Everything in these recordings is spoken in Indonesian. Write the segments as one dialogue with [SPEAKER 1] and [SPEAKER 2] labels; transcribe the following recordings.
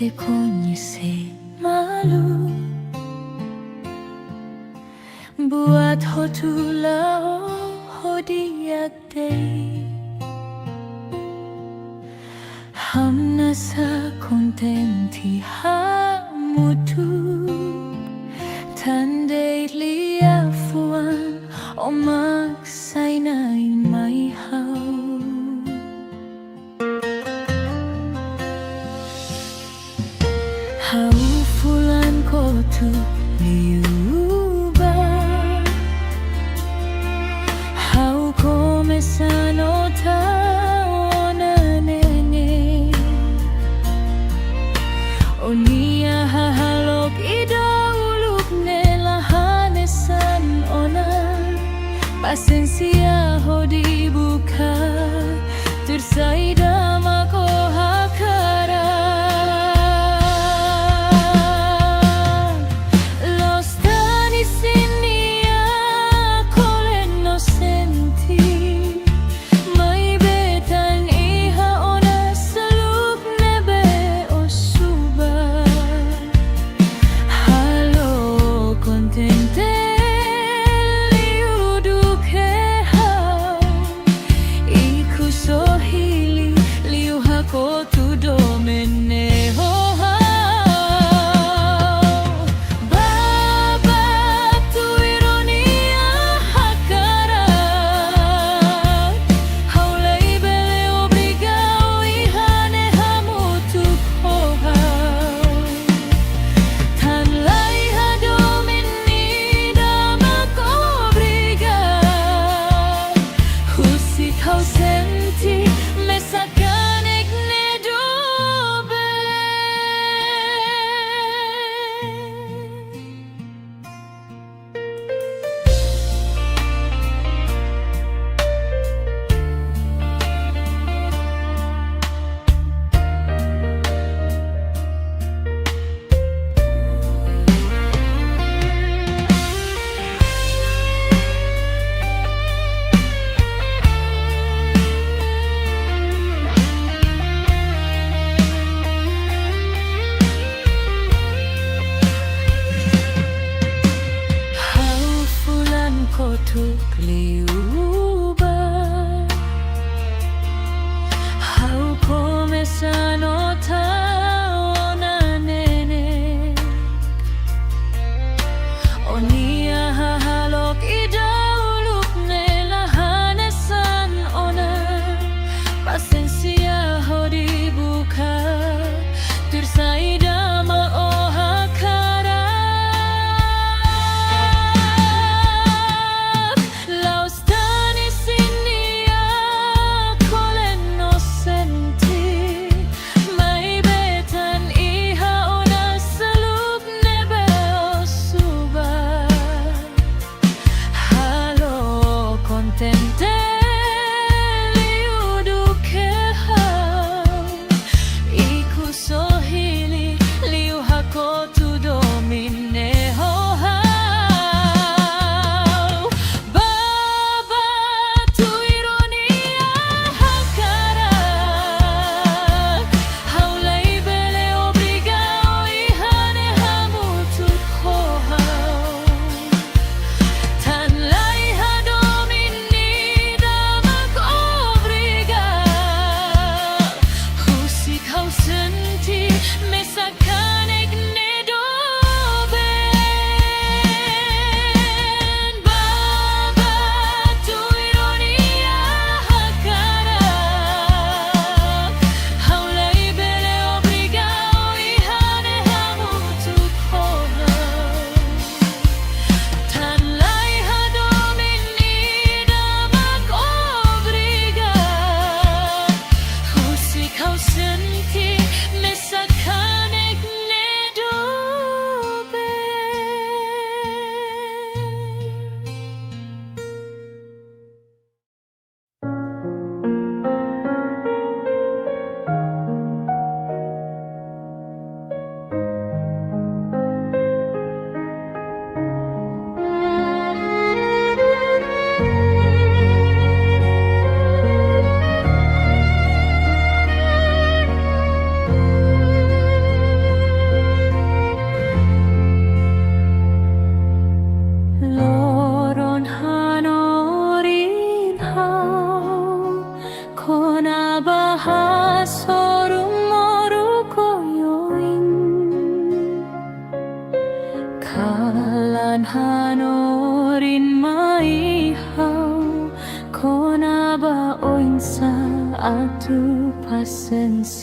[SPEAKER 1] te conhecer malu buat hotula hodiak day hamna sa kontenti hamutu tandai lia fuan omak sainai mai hau hau fulan kotu liuba hau komesano taona nene onia hahalok idauluk nelahanesan ona pasensia hodi buka tersaida mako hakara kotu liuba hau komesano taona nene onia hahalok idauluk nelahanesan ona pasensia hodi buka tersaida ma ohakara kau senti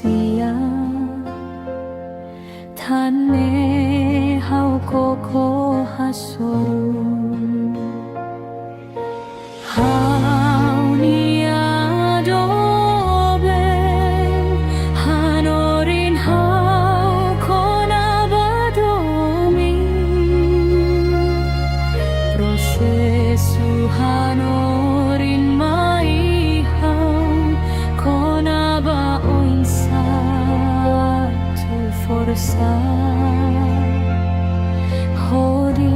[SPEAKER 1] sia Tane hau koko hasoru Hau nia doben Hanorin hau kona badomi Prosesu hanorin mai hau Kona ba oinsa tu forsa Hodi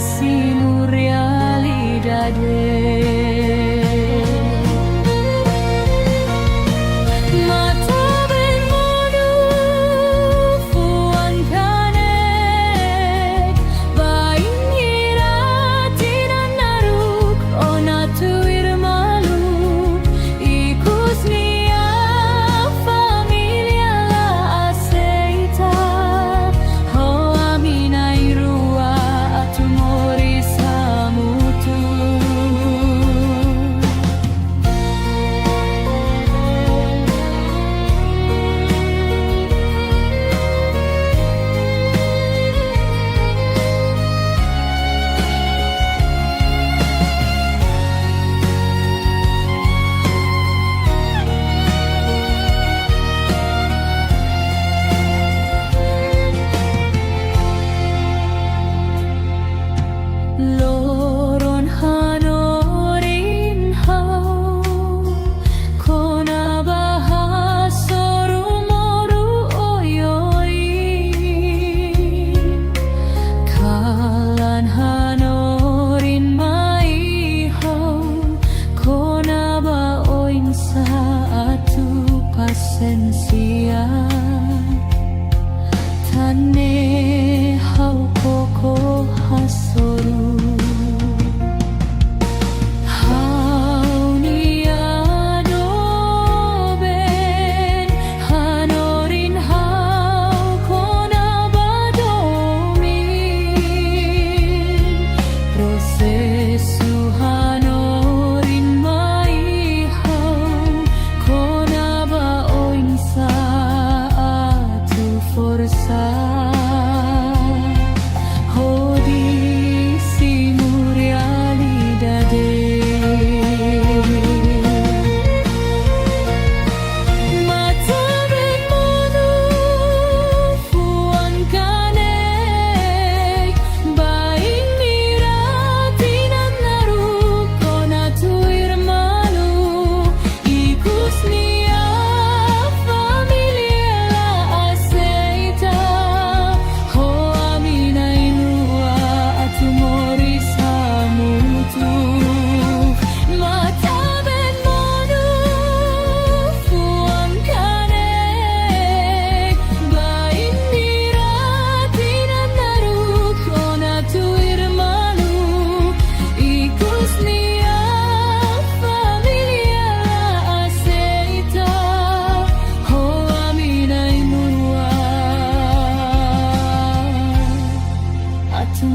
[SPEAKER 1] simu realidade Loron hanorin hau Kona bahasoru moru oyoi Kalan hanorin mai hau Kona ba oinsa atu pasensia Tane hau koko hasoru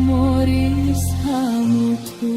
[SPEAKER 1] Moris hamutu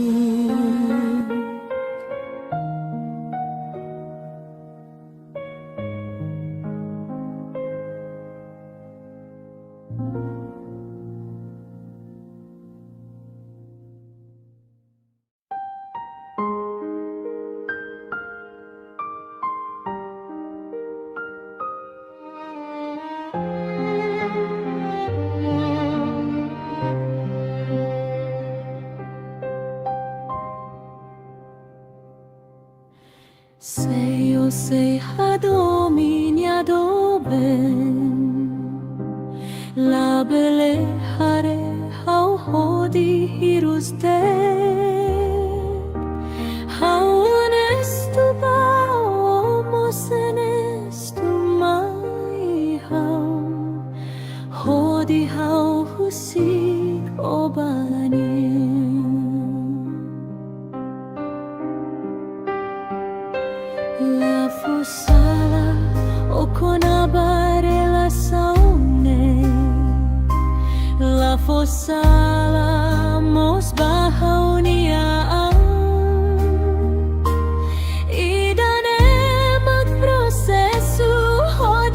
[SPEAKER 1] Seyo sei hadominia doben La bele hare hau hodi hirus de Hau onestu bao mosenestu mai hau Hodi hau husik obani La fusala o kona barela saune La fusala mos bahaunia Idane mag prosesu hod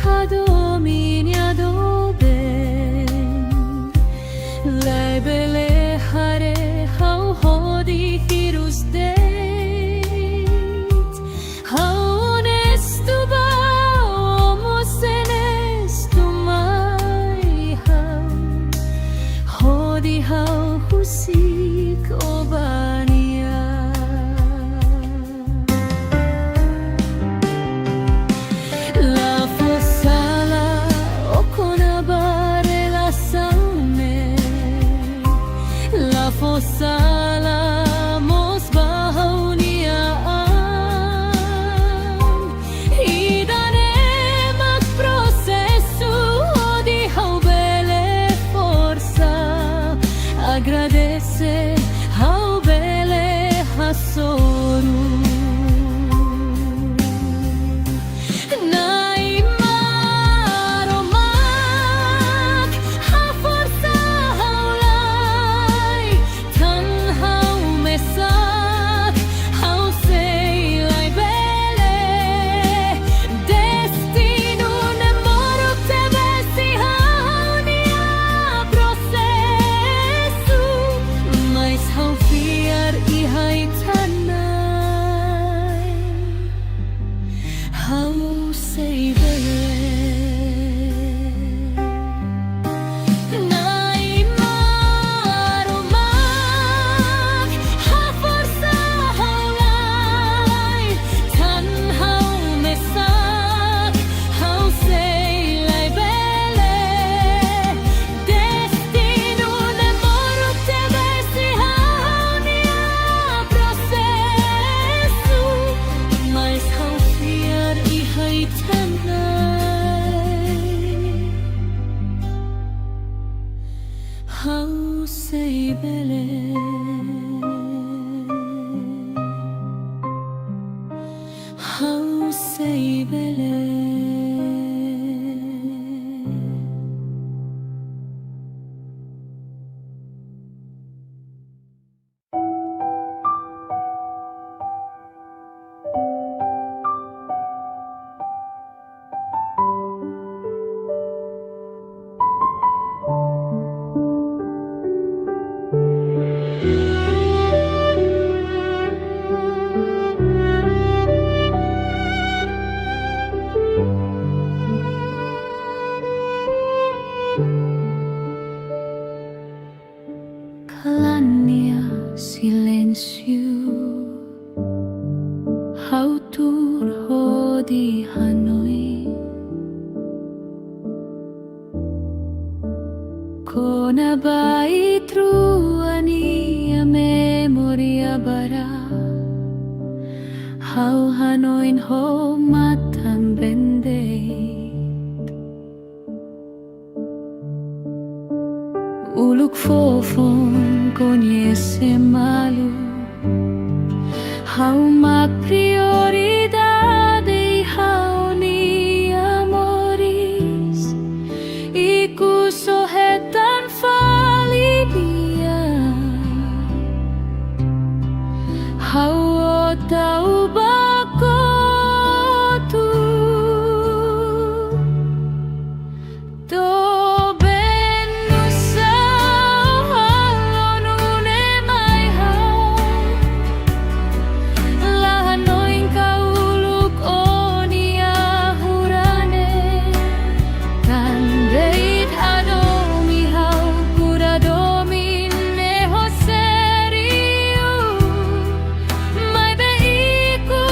[SPEAKER 1] hadominyado ben Lei bele hare hau hodi hiruzdet Hau honestu ba omosenestu mai hau Hodi hau husik obania La fossala okona bare la salme La fossala mos bahuniaan Idane mag processo di hau bele forza Agradece hau bele hasoru Hau sei bele Nai maromak Ha forsa haulai Tan hau mesak Hau sei lai bele Destino ne moruk te besi haunia processo Mas hau fiar I hai tanai Hau sei bele Hau sei bele Kalania silensio Hau turho di Hanoi Kona bai truani a memoria bara Hau Hanoin ho matan bende Uluk fofon conhece malu Hau mag prioridade hau ni amoris Iku sohetan falibia Hau otau bakotu Do
[SPEAKER 2] Iku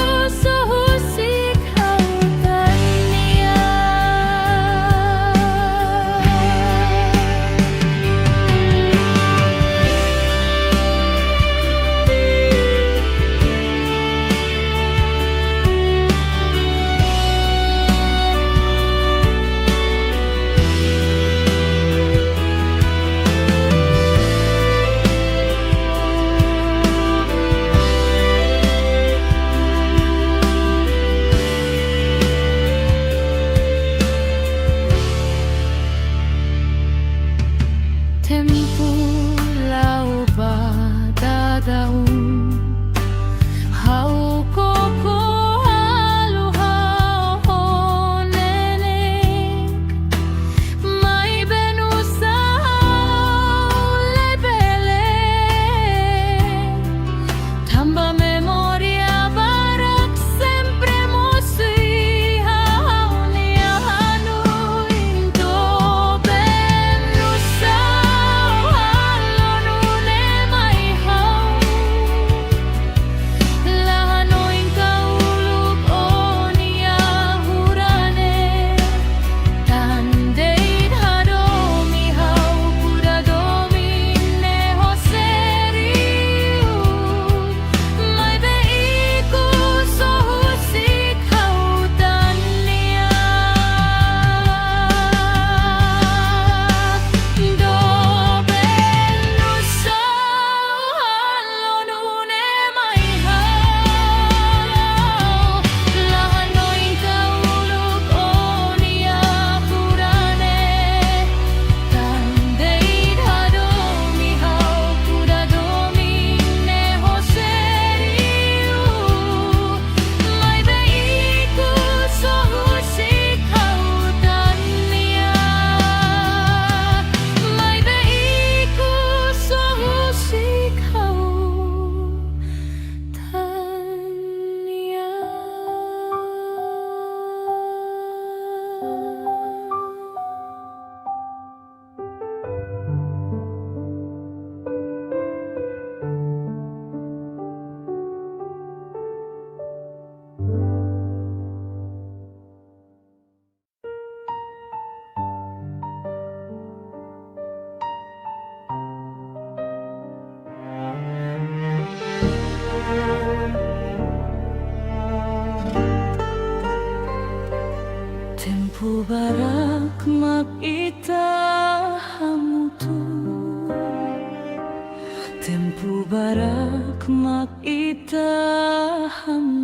[SPEAKER 1] tempo barak mag-itaham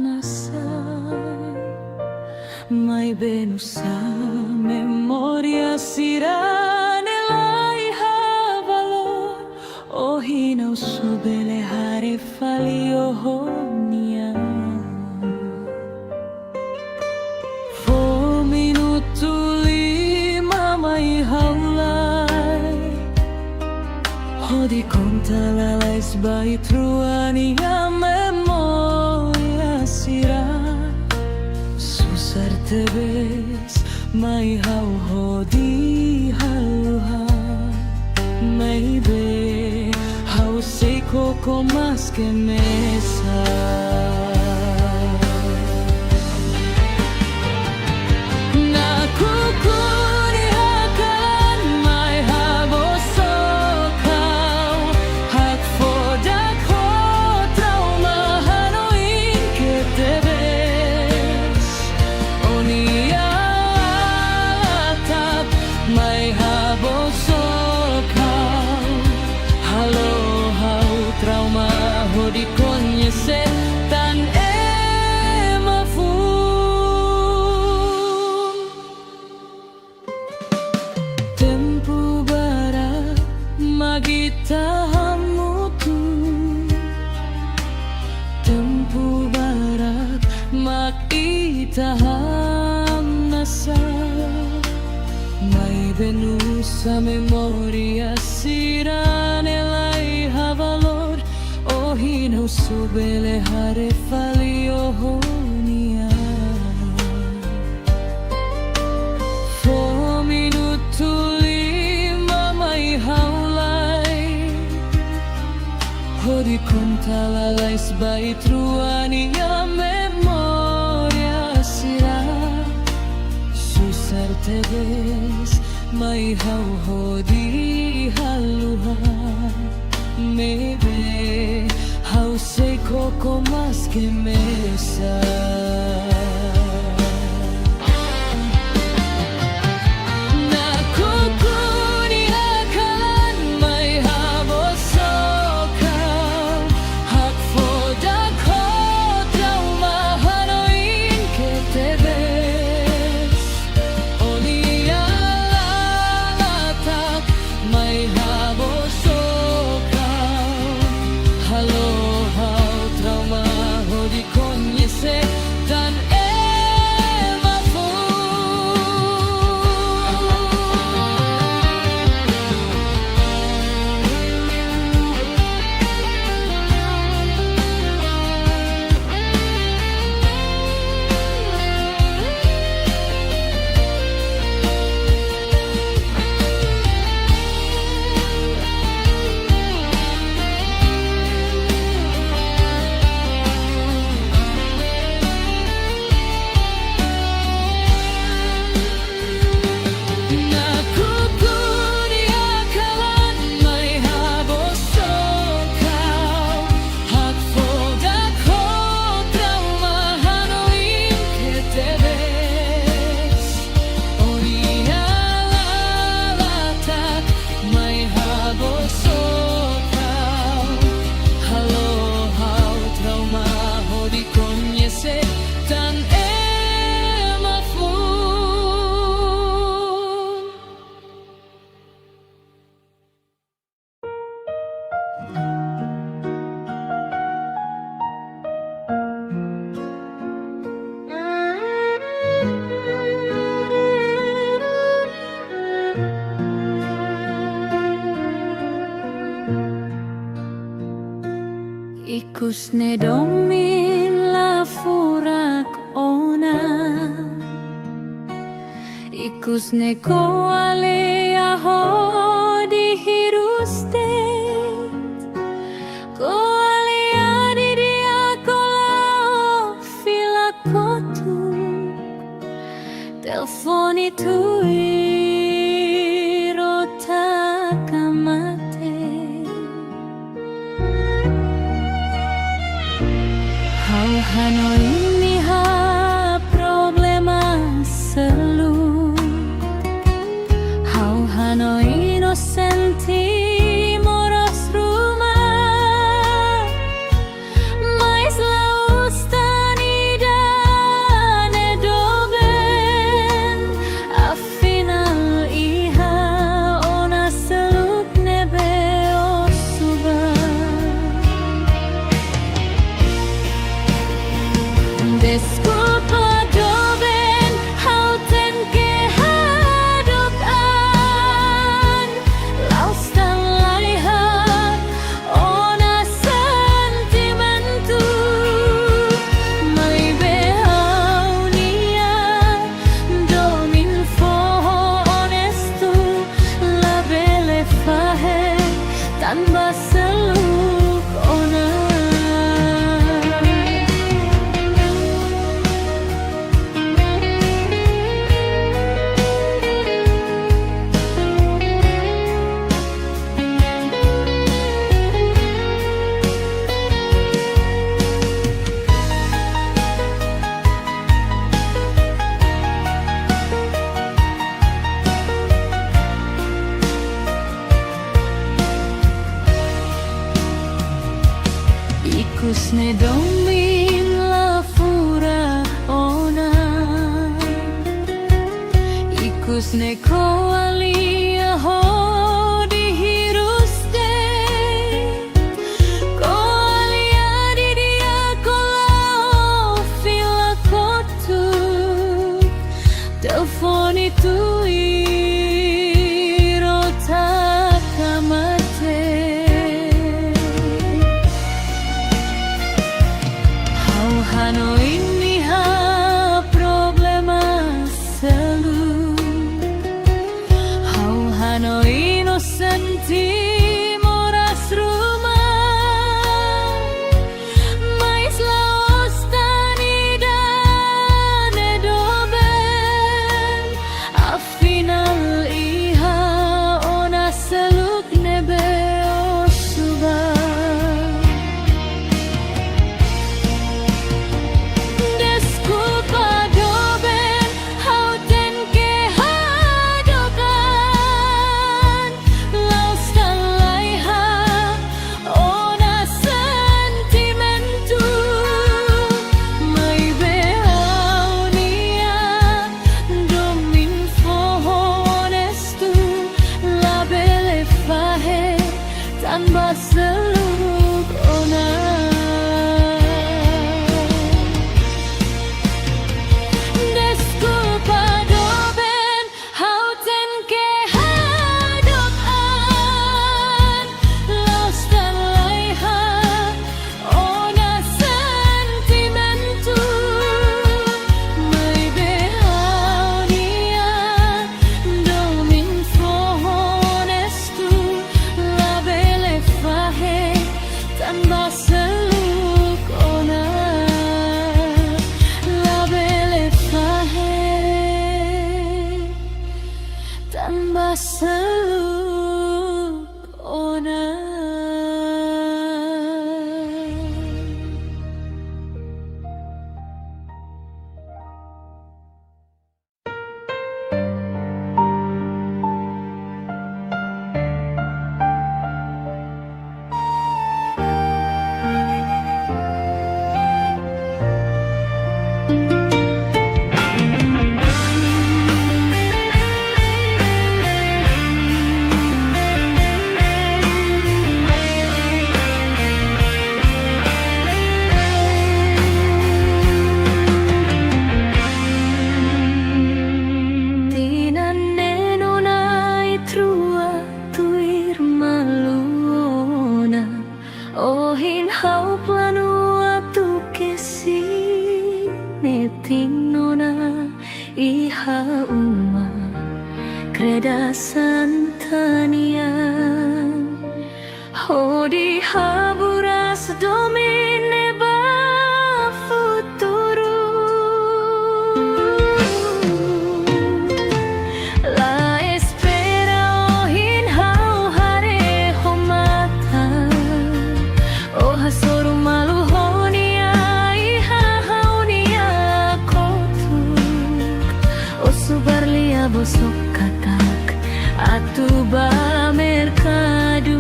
[SPEAKER 1] nasa may benusa memorya sira nila'y havalor o hinaw subele hare faliohonia 4 minuto lima may hawlay Hodi kontalalais bait ruania memoria sira Susar tebes may hau hodi haluha Maybe hau seiko ko mas que mesa di conhecer tan emafun tempo barat magitaham mutu tempo barat magitaham nasa may benusa memoria sira nila'y havalor o hinaw subele hare faliohonia 4 minuto lima may hawlay Hodi kontalalais bait ruania memoria sira Susar tebes may hau hodi haluha Maybe hau seiko ko mas que mesa Ikus ne domin la furak ona Ikus ne ko ale aho di hiruste Ko ale adi dia kola fila kotu Telefoni tui rota kamate Hanoi ni ha problema selu Hau Hanoi no senti moras rumah Ikusne domin la fura ona, ikusne koalia hodi hiruste, koalia di dia kola fila kotu, telepon itu irota kamate. Hano ini ha problema selu, hau hano innocenti moras rumah, mais laos tani dan edoben, afinal iha ona seluk nebe osuba. Tanpa seluk ona, desculpa doben hauten ke hadok an, laos dan laiha ona sentimentu, mai behau nia domin honestu tanpa seluk ona, la belle fahe tanpa seluk ona. Ohin hau planua tu kesi netinona iha uma kreda santanian hodi haburas domine ba futuru la espera ohin hau hare homata soru malu honia iha haunia kotuk osu barlia bosok katak atu ba merkadu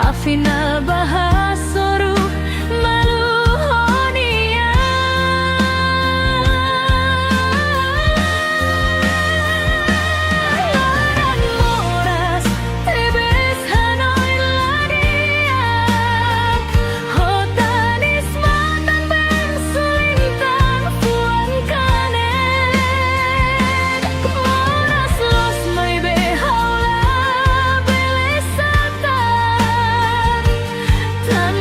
[SPEAKER 1] afinal bahas soru malu honia laran moras tebes hanoi ladia. Tan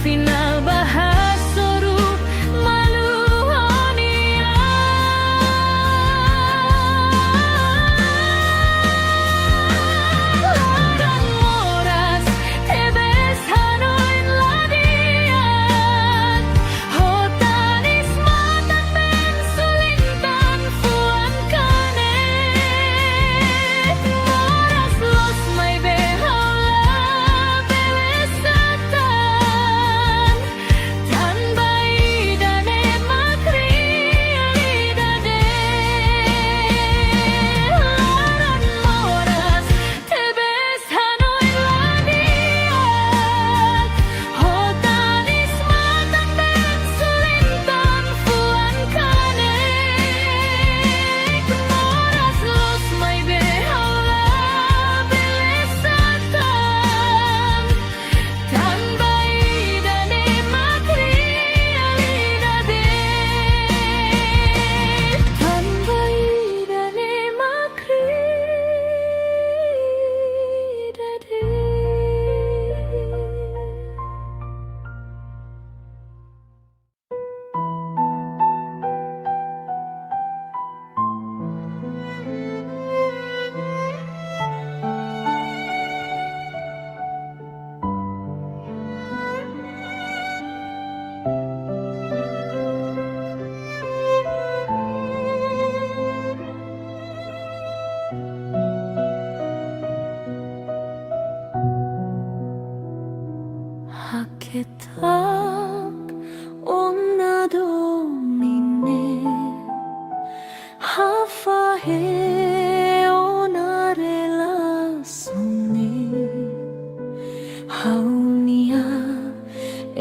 [SPEAKER 1] final bahas soru maluhonia. Laran moras tebes hanoin ladian, hotanis matan pensulintan fuan kanet. Moras los may behaula belesatan, tan baidane makrialidade. Laran moras tebes hanoin ladian, hotanis matan pensulintan fuan kanet. Moras los may behaula belesatan, tan baidane makrialidade. Tan baidane Haketak ona domine, hafahe ona relazione, haunia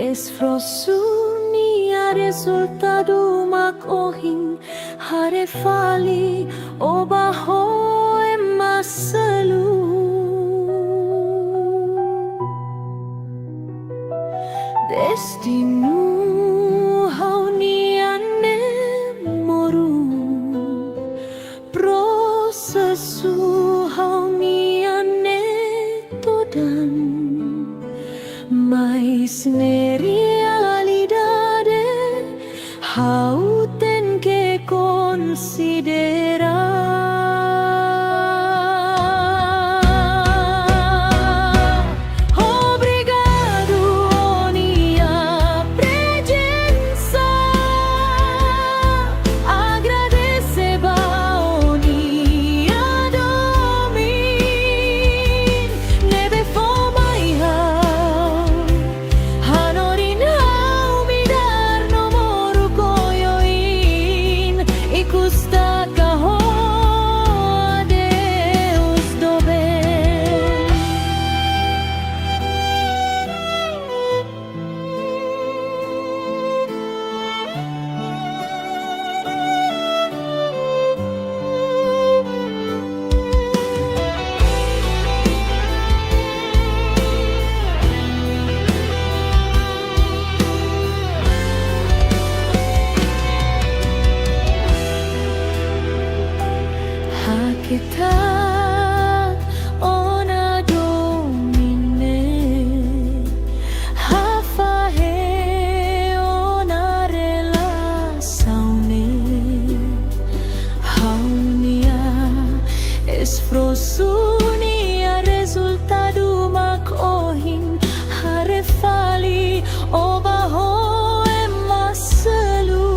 [SPEAKER 1] esfrosunia resultado makohin harefali obaho emasalu. Destinu hauniane moru, prosesu hauniane todan, mais realidade hauten que considerar. Haketak ona domine, hafahe ona relazione, haunia esfrosunia resultado makohin harefali obaho emasalu.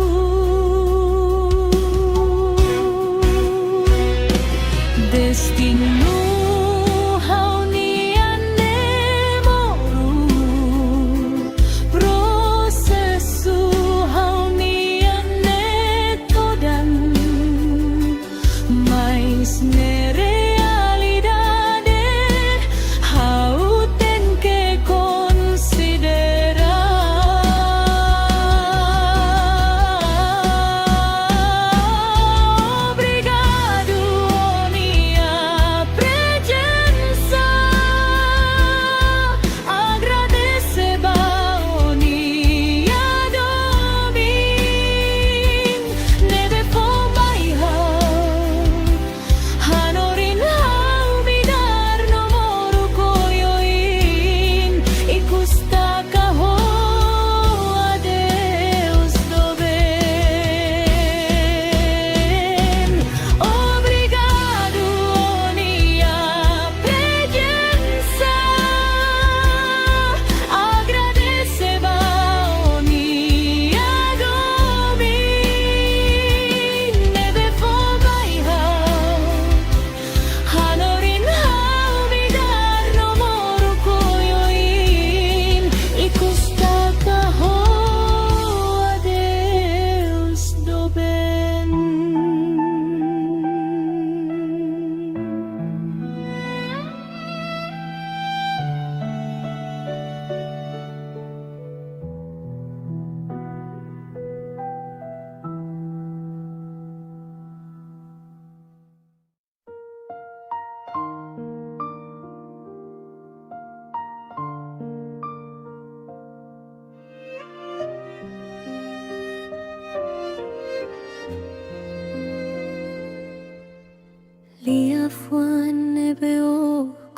[SPEAKER 1] afwan veo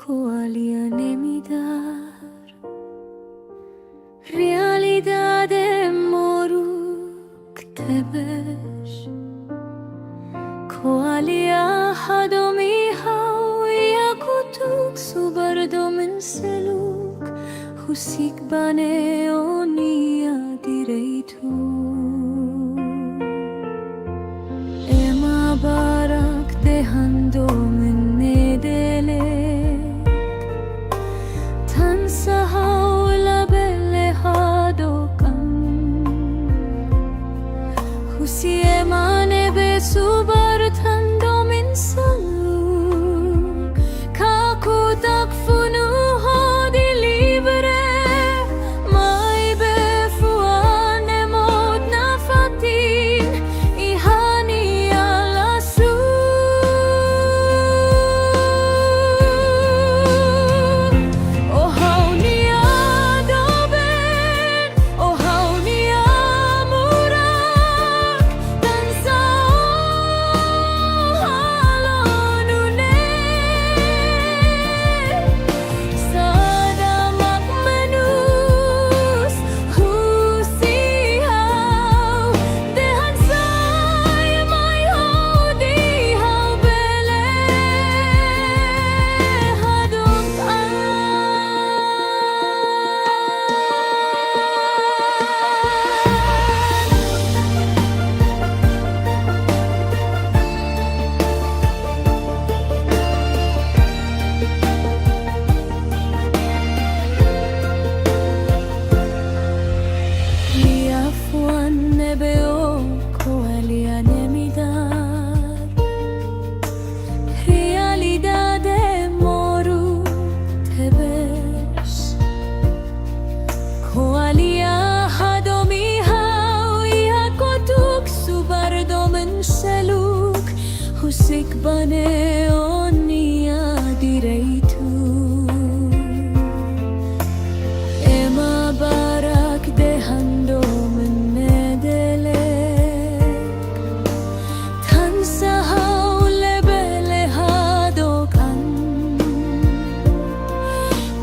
[SPEAKER 1] cualia nemidar realidade moruk tebesh cualia hadomi hawiya kutuk subardo min seluk husik bane onia direitu ema barak dehando min nedele tansa hawla bele hadokan husi emane be subar tando min saluk kaku takfunu hodi libre mai be fuane mod nafatin ihani alasu oh hauni adoben oh hauni amurak tansa halonune sada makmenus husihaw dehan say may hodi haw bele hadong Liafuan nebeo coelia nemidar realidade moru tebes coalia hadomi hawiya kotuk subardo min seluk husik bane onia direitu ema barak dehando min nedele tansa hawle bele hadokan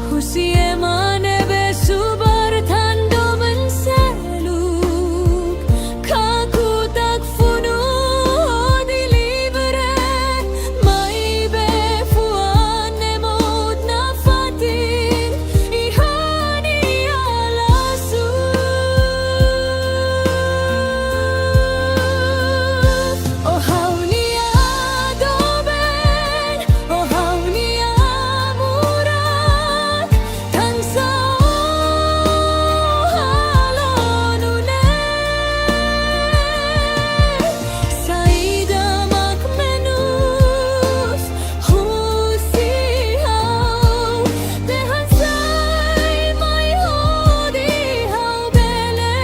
[SPEAKER 1] husi emane be subar tando min seluk kaku takfunu hodi libre mai be fuane mod nafatin ihani alasu oh hauni adoben oh hauni amurak tansa halonune saida makmenus husihaw dehan say may hodi haw bele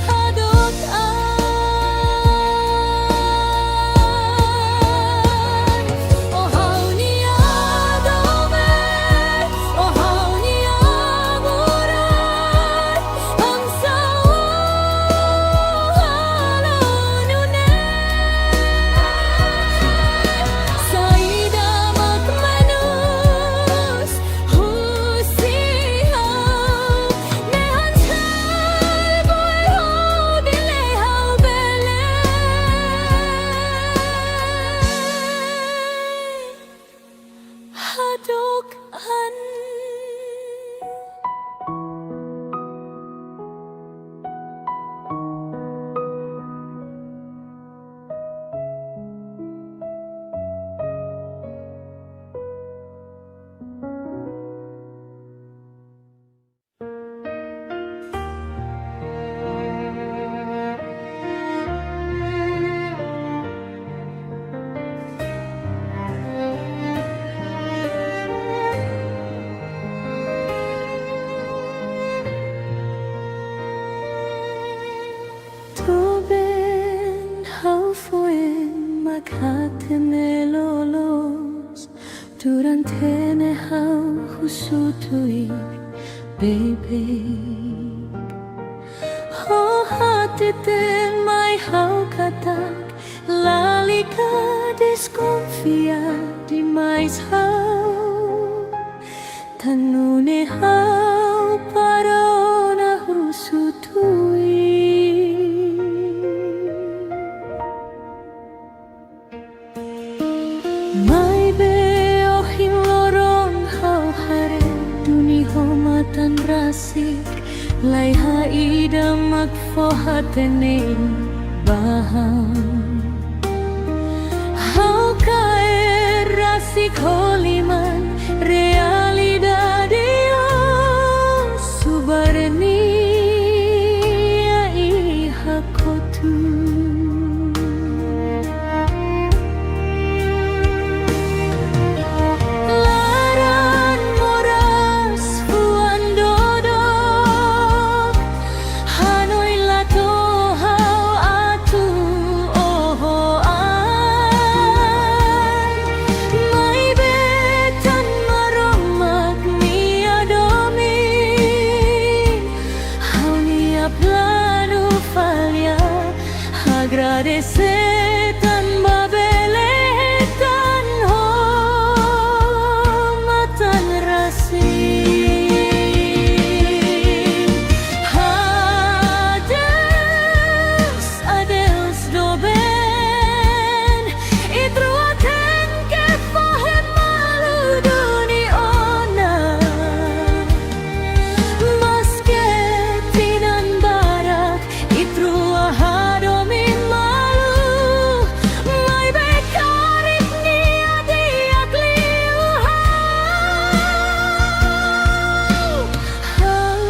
[SPEAKER 1] hadot oh hauni adoben oh hauni amurak tansa halonune saida makmenus husihaw dehan say boy hodi lehaw bele hadok an Toben haufuen makhatemelolos durante nehau husutui baby oh hatiten mai hau katak lalika de desconfia demais hau tanune hau parona husutui mai be ohin lorong hau hare duni homatan rasik lai haida makfo hatening bahang hau kae rasik holiman realidade subarni ai hakotu laran moras fuan dodok hanoi lato hau atu oho an mai betan maromak mia domin hau nia plano falha agradecer tan babeletan ho matan rasi adeus adeus do ben itruaten que fohe malu duni ona mas que tinan barak itrua hadomin malu mai bekarit nia diak liu hau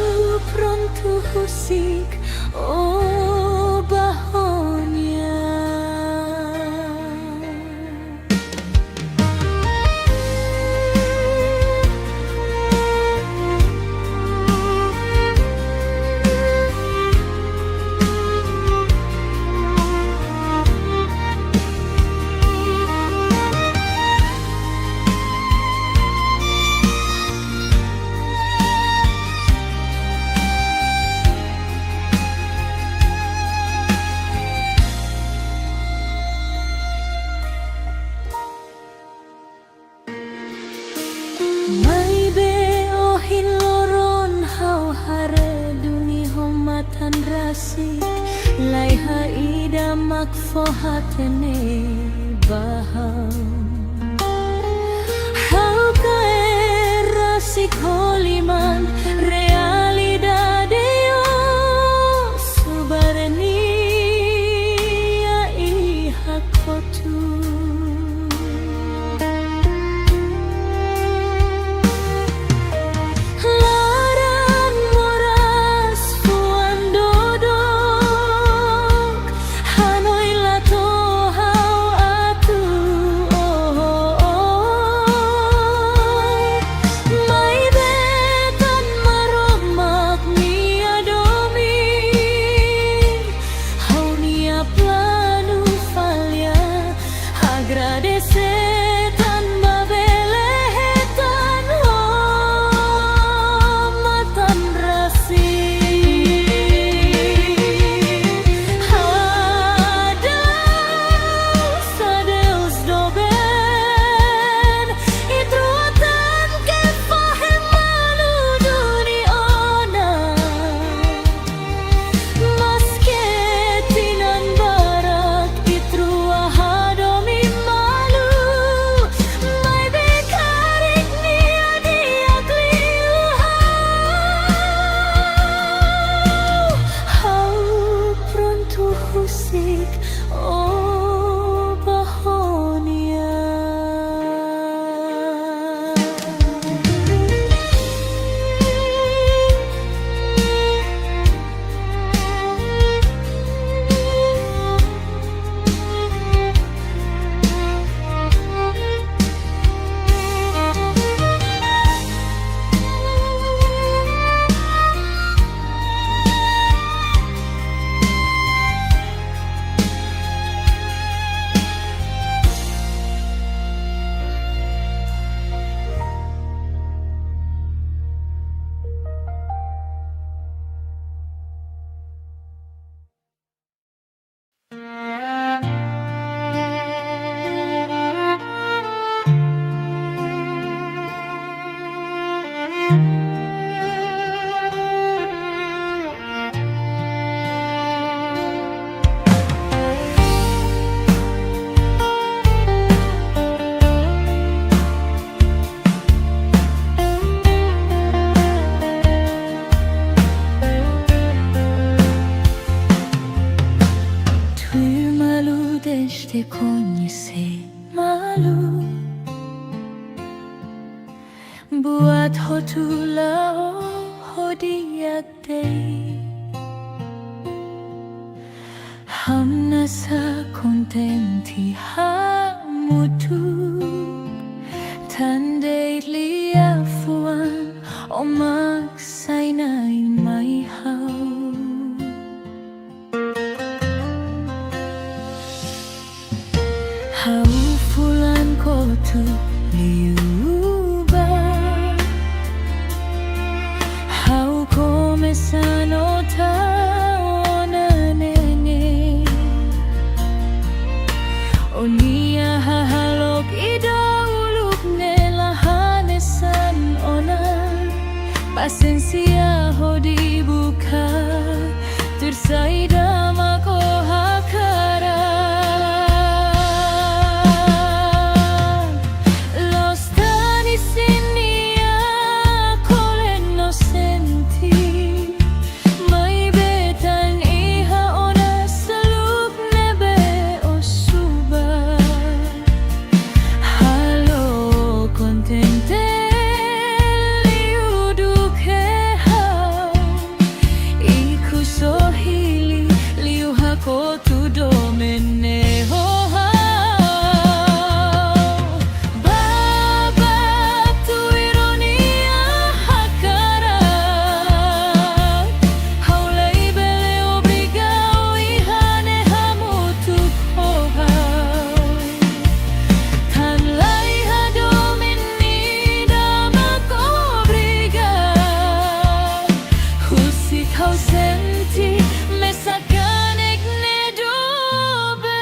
[SPEAKER 1] pronto husik oh bahonya mai be ohin loron hau hare duni homatan rasik lai haida makfo hatene bahang hau kae rasik holiman realidade subarni ai hakotu laran moras fuan dodok hanoi lato hau atu oho mai betan mar konyese malu buat hotula hodiak day hamna sa kontenti hamutu tandai liafuan omak sainay may hau hau fulan ko tu liuba hau komesano taonanene onia hahalok idoluk nelahanesan ona pasensia ho dibuka tersaida mako hakara los tani sinia kolen no senti mai betan iha ona saluk nebe osuba halo kontente sohili liu hako tu domene ho baba tu ironia hakara haulai bele obrigao ihane hamu tu koha tan lai ha domini dama kobriga husi kau me sacan ne dobe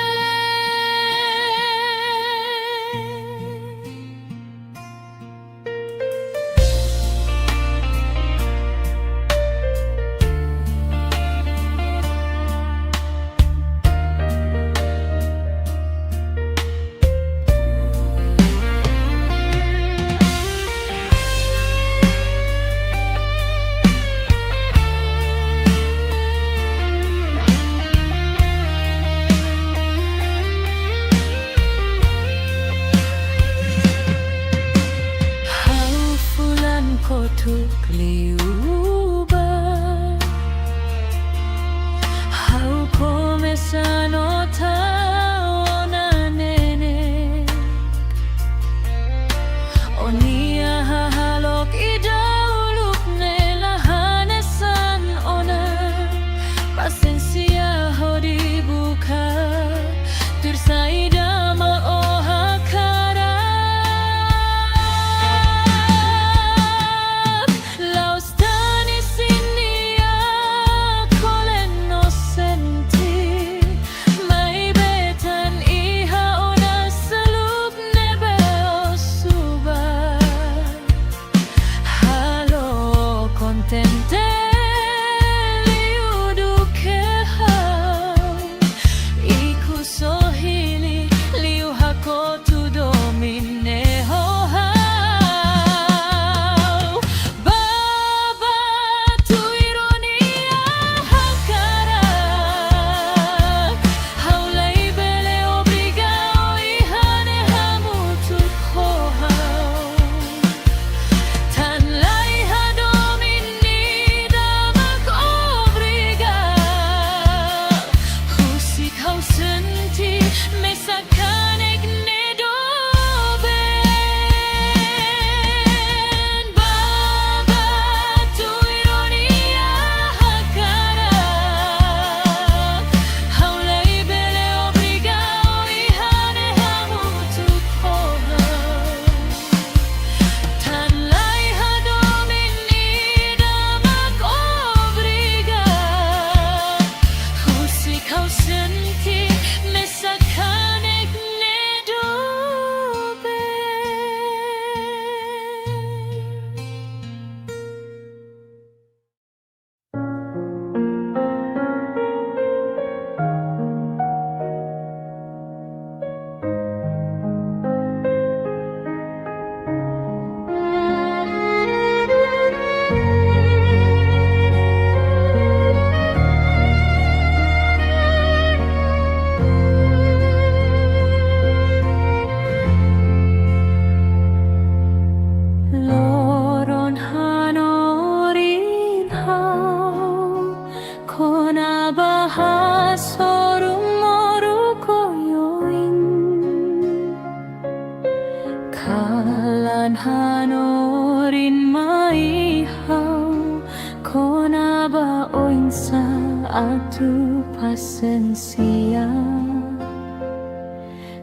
[SPEAKER 1] a tu pasencia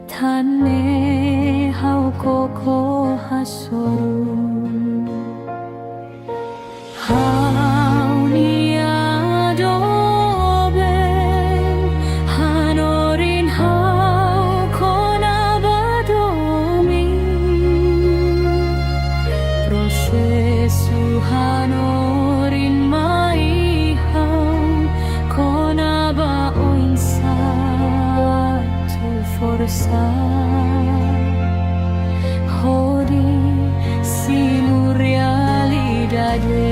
[SPEAKER 1] Tane hau koko hasoru Hau ni adoben Hanorin hau kona badomi Prosesu hanorin mai hau Kona ba oinsa tu forza Hodi simu realidade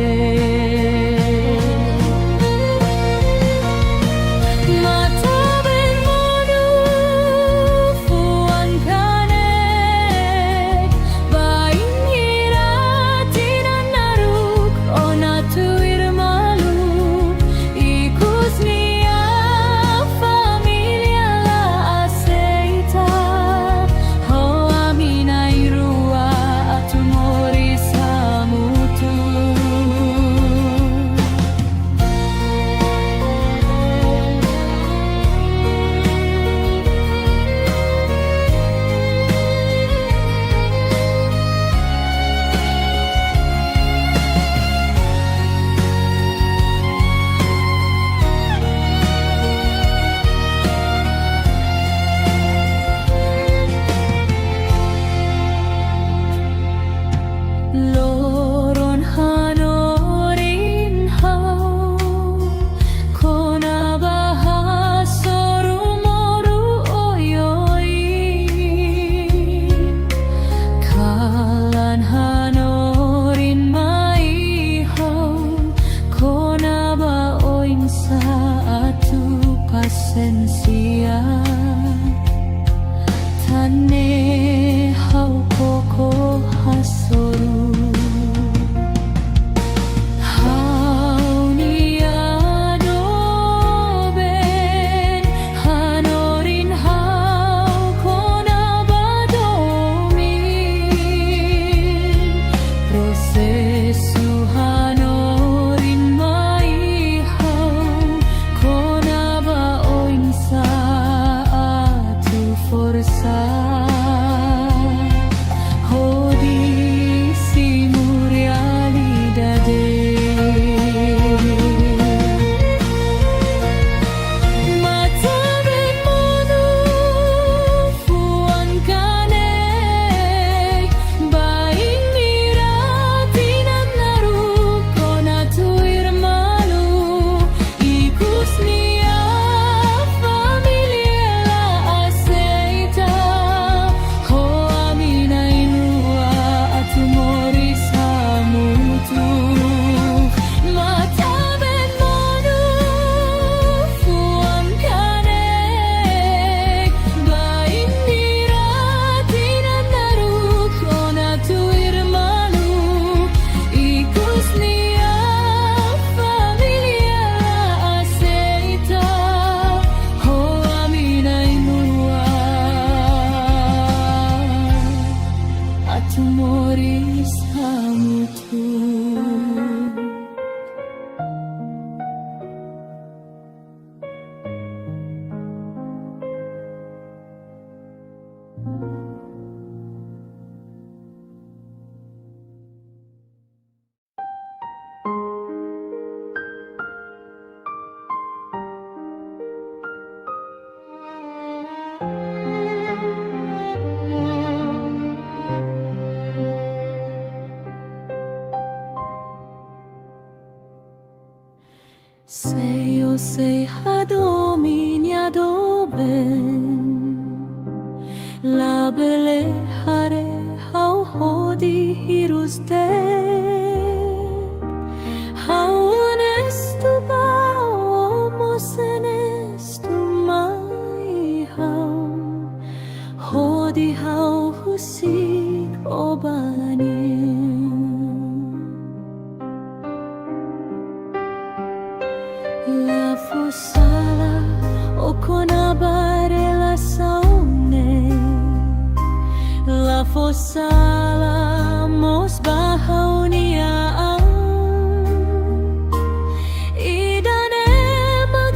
[SPEAKER 1] Loron hanorin hau Kona bahasoru moru oyoi Kalan hanorin mai hau Kona ba oinsa atu pasencia Tane hau koko hasoru Se yo sei hadomini adoben La bele hare hau hodi hiruste Hau onestu ba omos enestu mai hau Hodi hau husik obani La fosala o kona bare la saune La fosala mos bahaunia Idane mag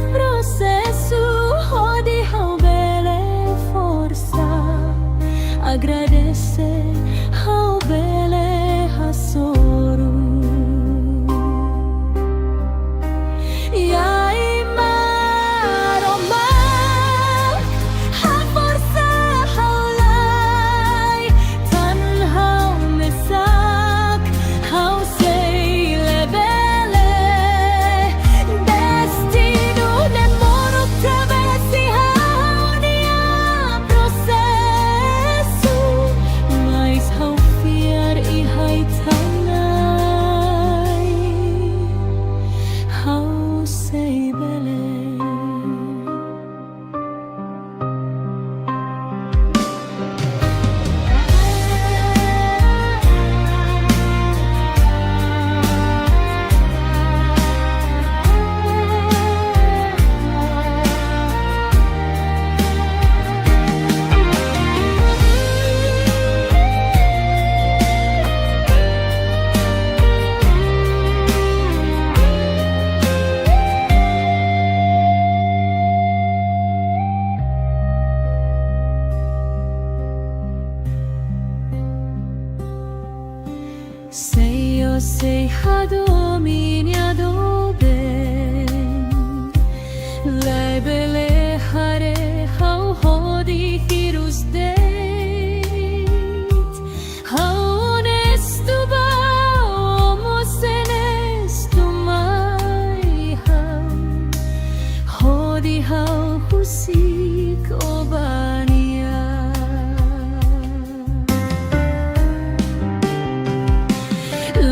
[SPEAKER 1] musik obania.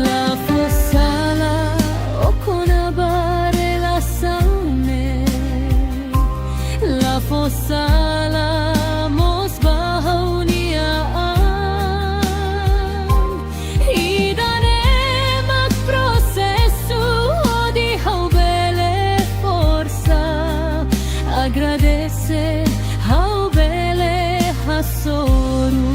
[SPEAKER 1] La fossala o conabare la saune, la fossala mos bahuniaan. Idane mag processo di haubele forza, agradece haubele hasoru.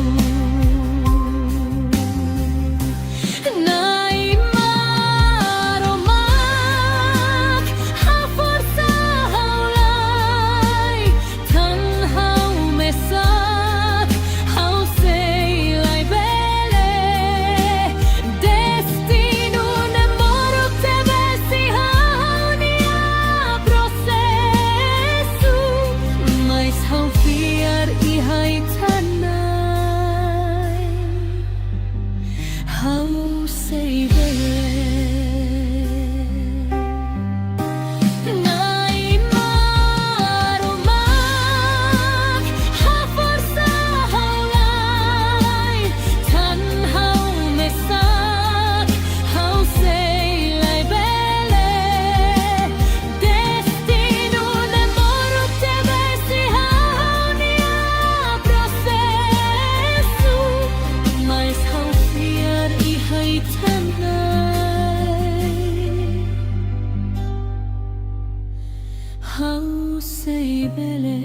[SPEAKER 1] How say bele,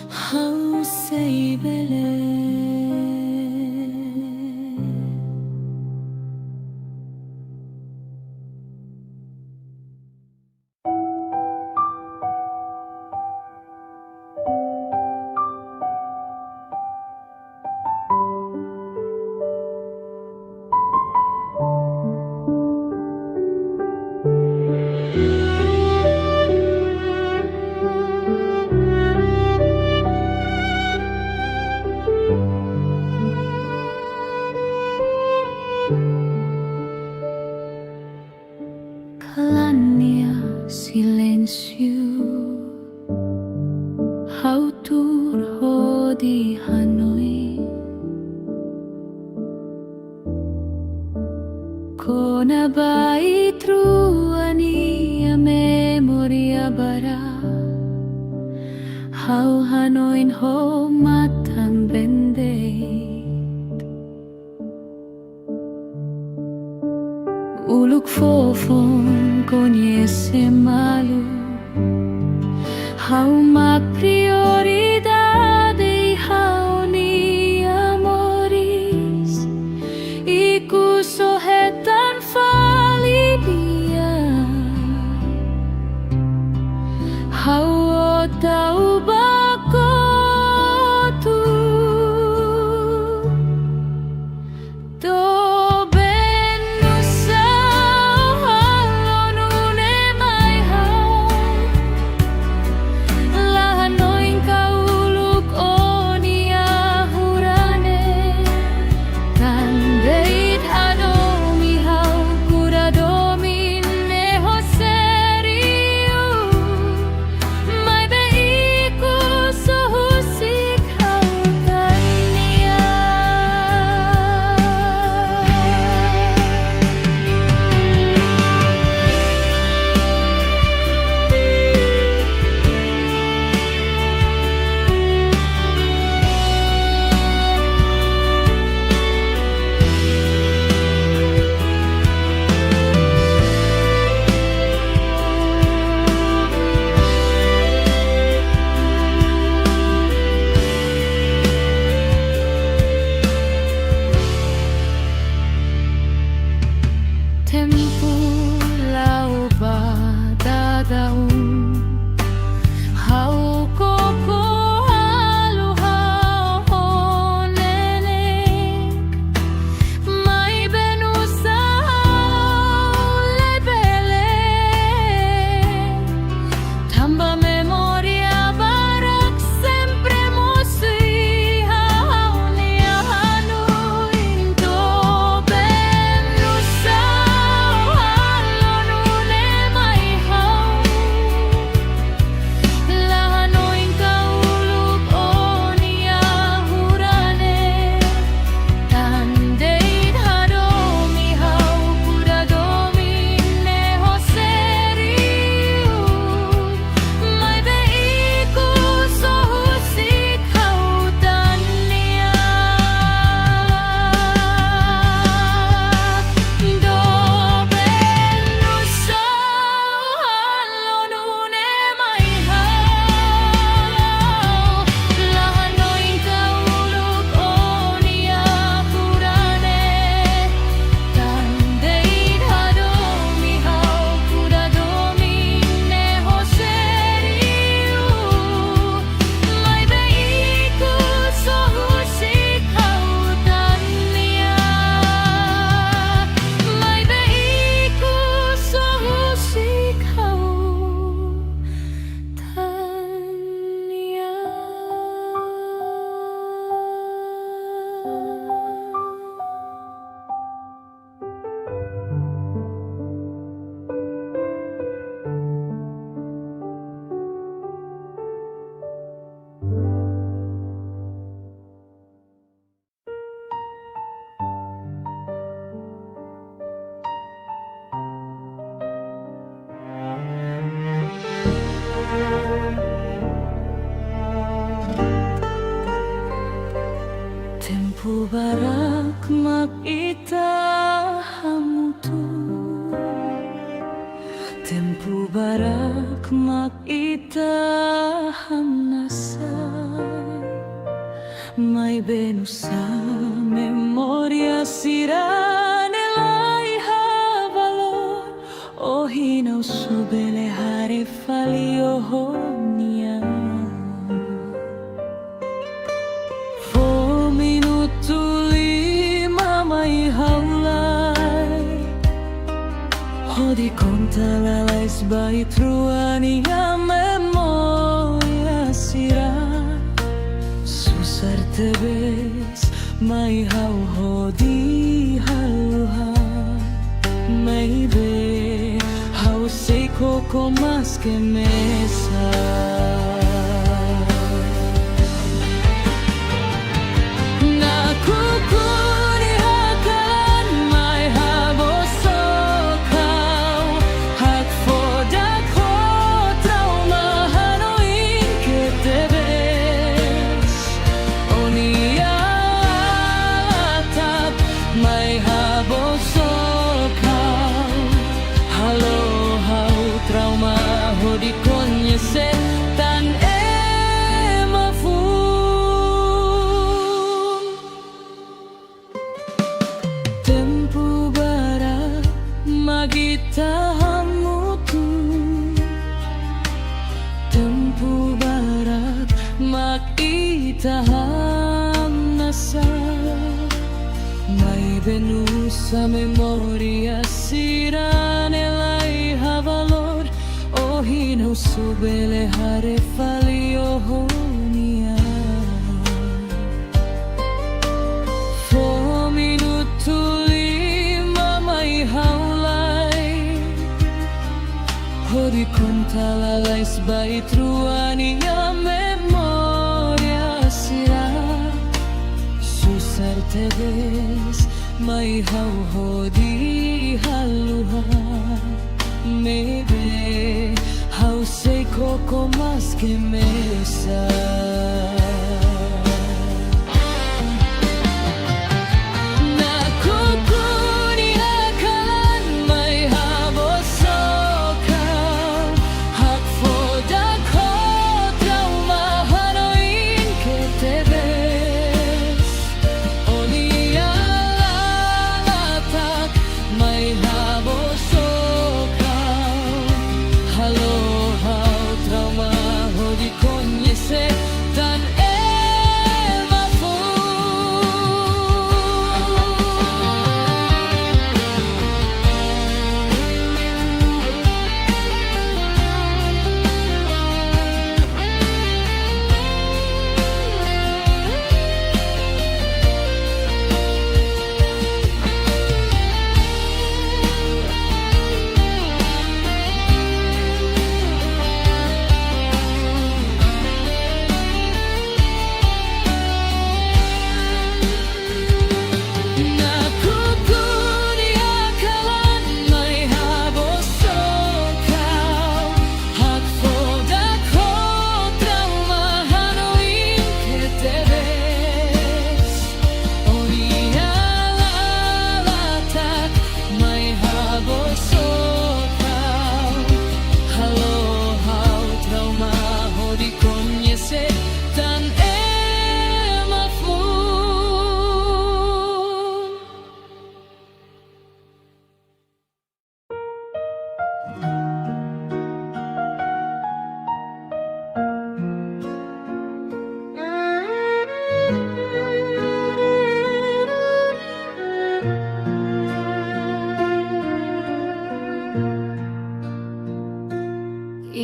[SPEAKER 1] how say bele. Kalania silencio, how tur di Hanoi, kona bai truani a memoria bara, how Hanoi ho matan bende. Uluk fofong conhece malu, how ma prioridade how ni amores, iku sohetan falibia, how o tau bakotu, barak makita hamutu, tempo barak makita hamnasay, may benusa memoria sira nelay havalor, o hinaw subele hare falio niya. Di conta la lesbai truani a memoria sira susar tebes mai hau hodi haluha maybe hau seiko con más que mesa. Tempo barat makita hamnasa, may benusa memoria sira nelay havalor, o hinaw subele hare falio niya. For minuto lima may haulay, di conta la lesbai truani a memoria sira susar tebes mai hau hodi haluha maybe hau seiko con más que mesa.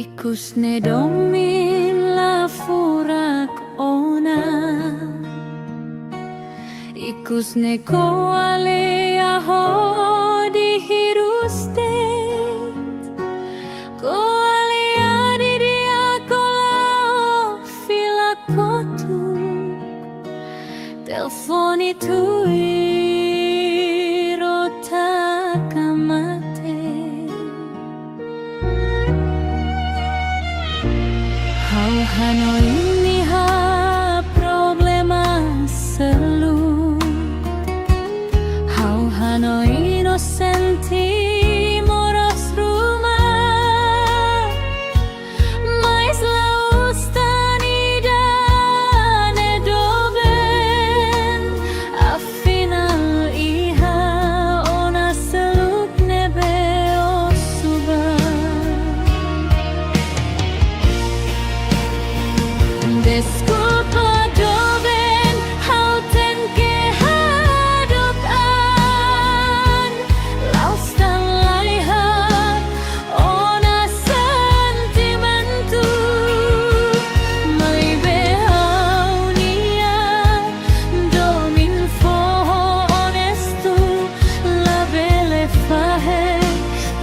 [SPEAKER 1] Ikus ne domin la furak ona, ikus ne ko ale aho di hirustet, ko ale adi dia kola fila kotu, telefoni tui rota kamate. Hanoi ni ha problema selu,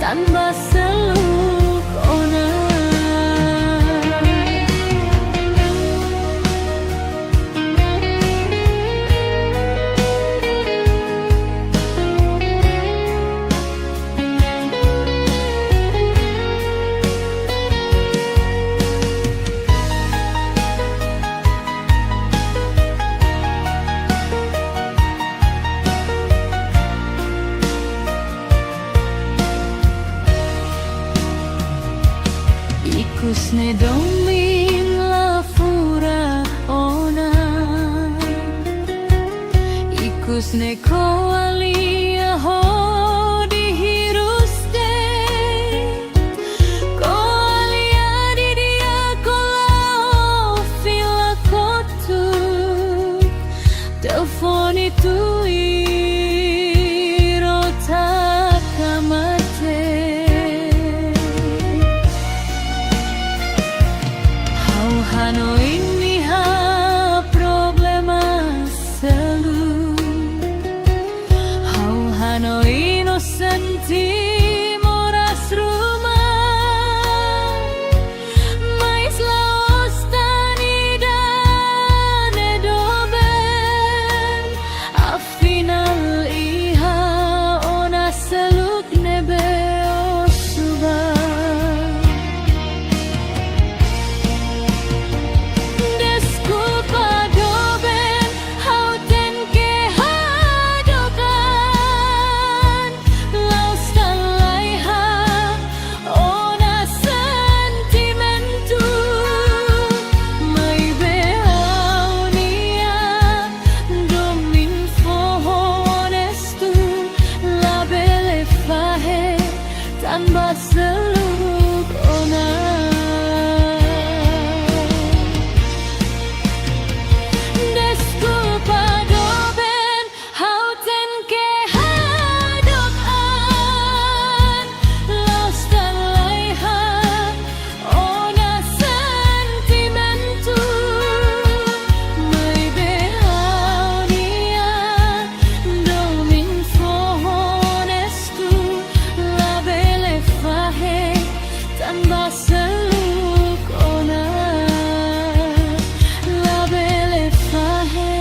[SPEAKER 1] tanpa seluk ona. Ikusne domin la fura ona, ikusne koalia hodi hiruste, koalia di dia kola fila kotu, telepon itu irota kamate. Hano ini ha problema selu, hau hano inocenti moras rumah, mais laos tani dan edoben, afinal iha ona seluk nebe osuba. Tanpa seluk ona. Desculpa doben hauten ke hadok an, laos dan laiha ona sentimentu, mai behau nia domin fohonestu labe tanpa seluk ona, la belle fahe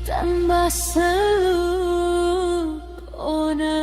[SPEAKER 1] tanpa seluk ona.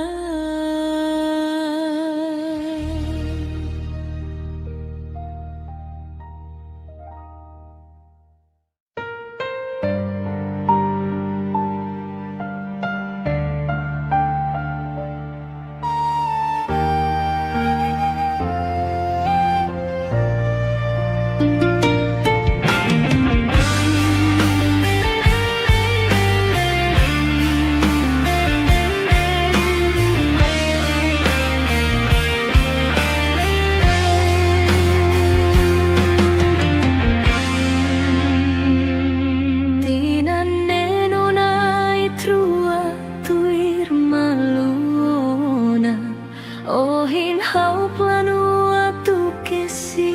[SPEAKER 1] Ohin hau planua tu kesi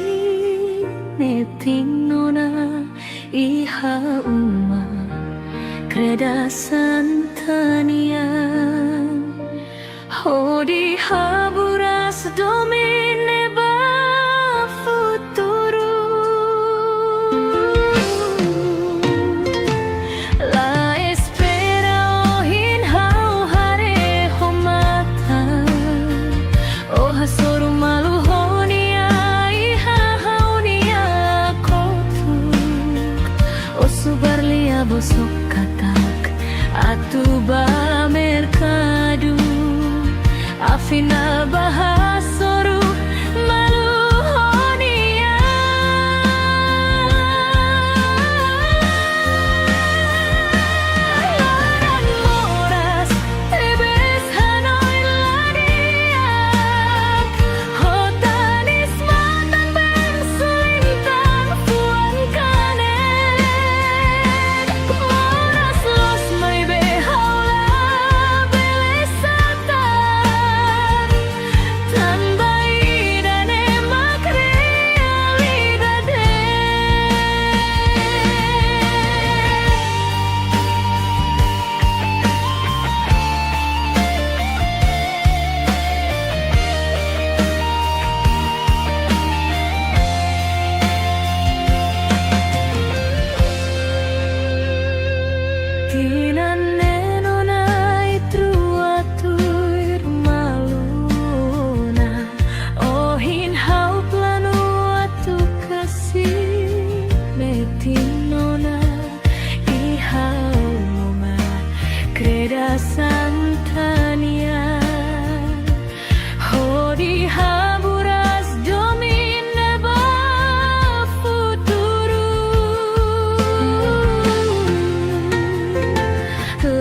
[SPEAKER 1] netinona iha uma kreda santanian hodi haburas domine ba futuro la espera ohin hau hare homata soru malu honia iha haunia kotuk osubar lia bosok katak atu ba merkadu afina bahas soru malu honia laran moras tebes hanoi ladia. Santania Hodi haburas domine ba futuro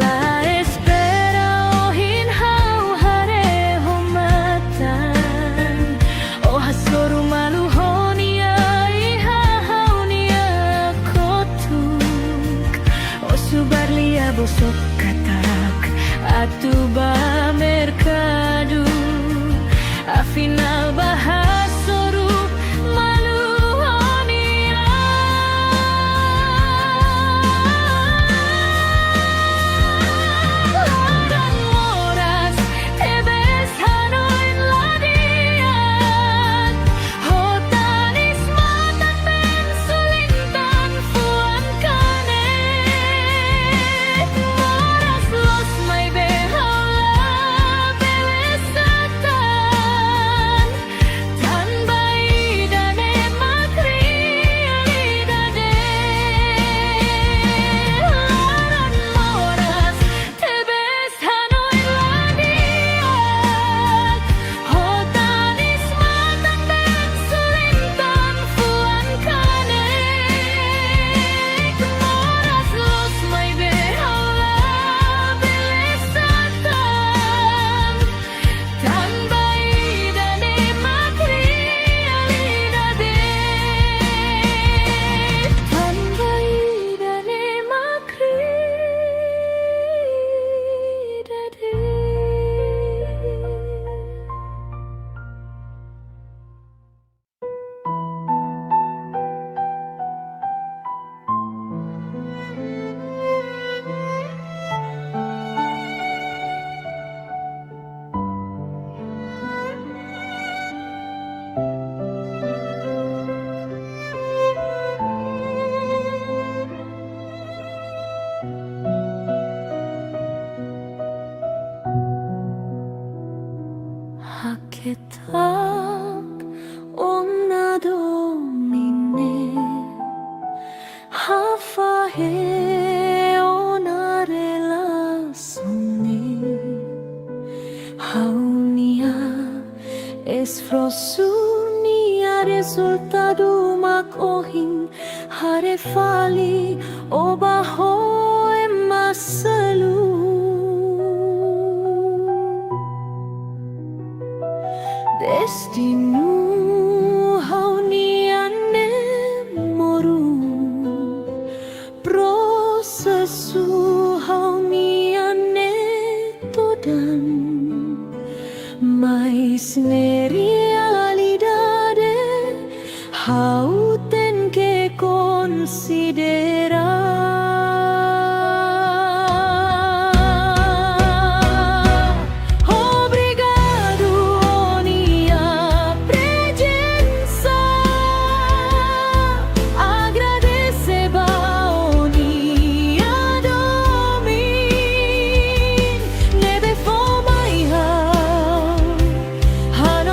[SPEAKER 1] La espera ohin hau hare homatan O hasoru malu honia iha haunia kotuk O subarlia bosok katak atuba mercado afinal bahasoru malu honia Laran moras tebes hanoin ladian Hotanis matan ben sulintan fuan kane Moras los may behala belesatan Tan baidane makrialidade Laran moras tebes hanoin ladian Hotanis matan ben sulintan fuan kane Moras los may behala belesatan Tan baidane makrialidade Tan baidane Haketak onna domine Hafahe ona relazione Haunia esfrosunia resultado makohin hare fali obaho emasalu Destino hauniane moru Prosesu hauniane todan Mais realidade hauten que considerar Obrigado Onia presença Agradece Onia domin Nebe fomaiha Hano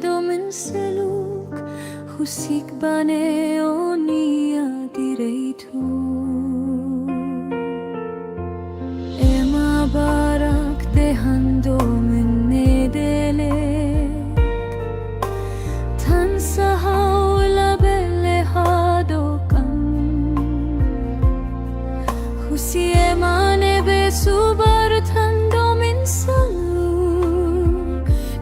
[SPEAKER 1] do menseluk husik bane onia direito ema barak dehando menedele tan sahau labele hadokan husi emane besubar tando menseluk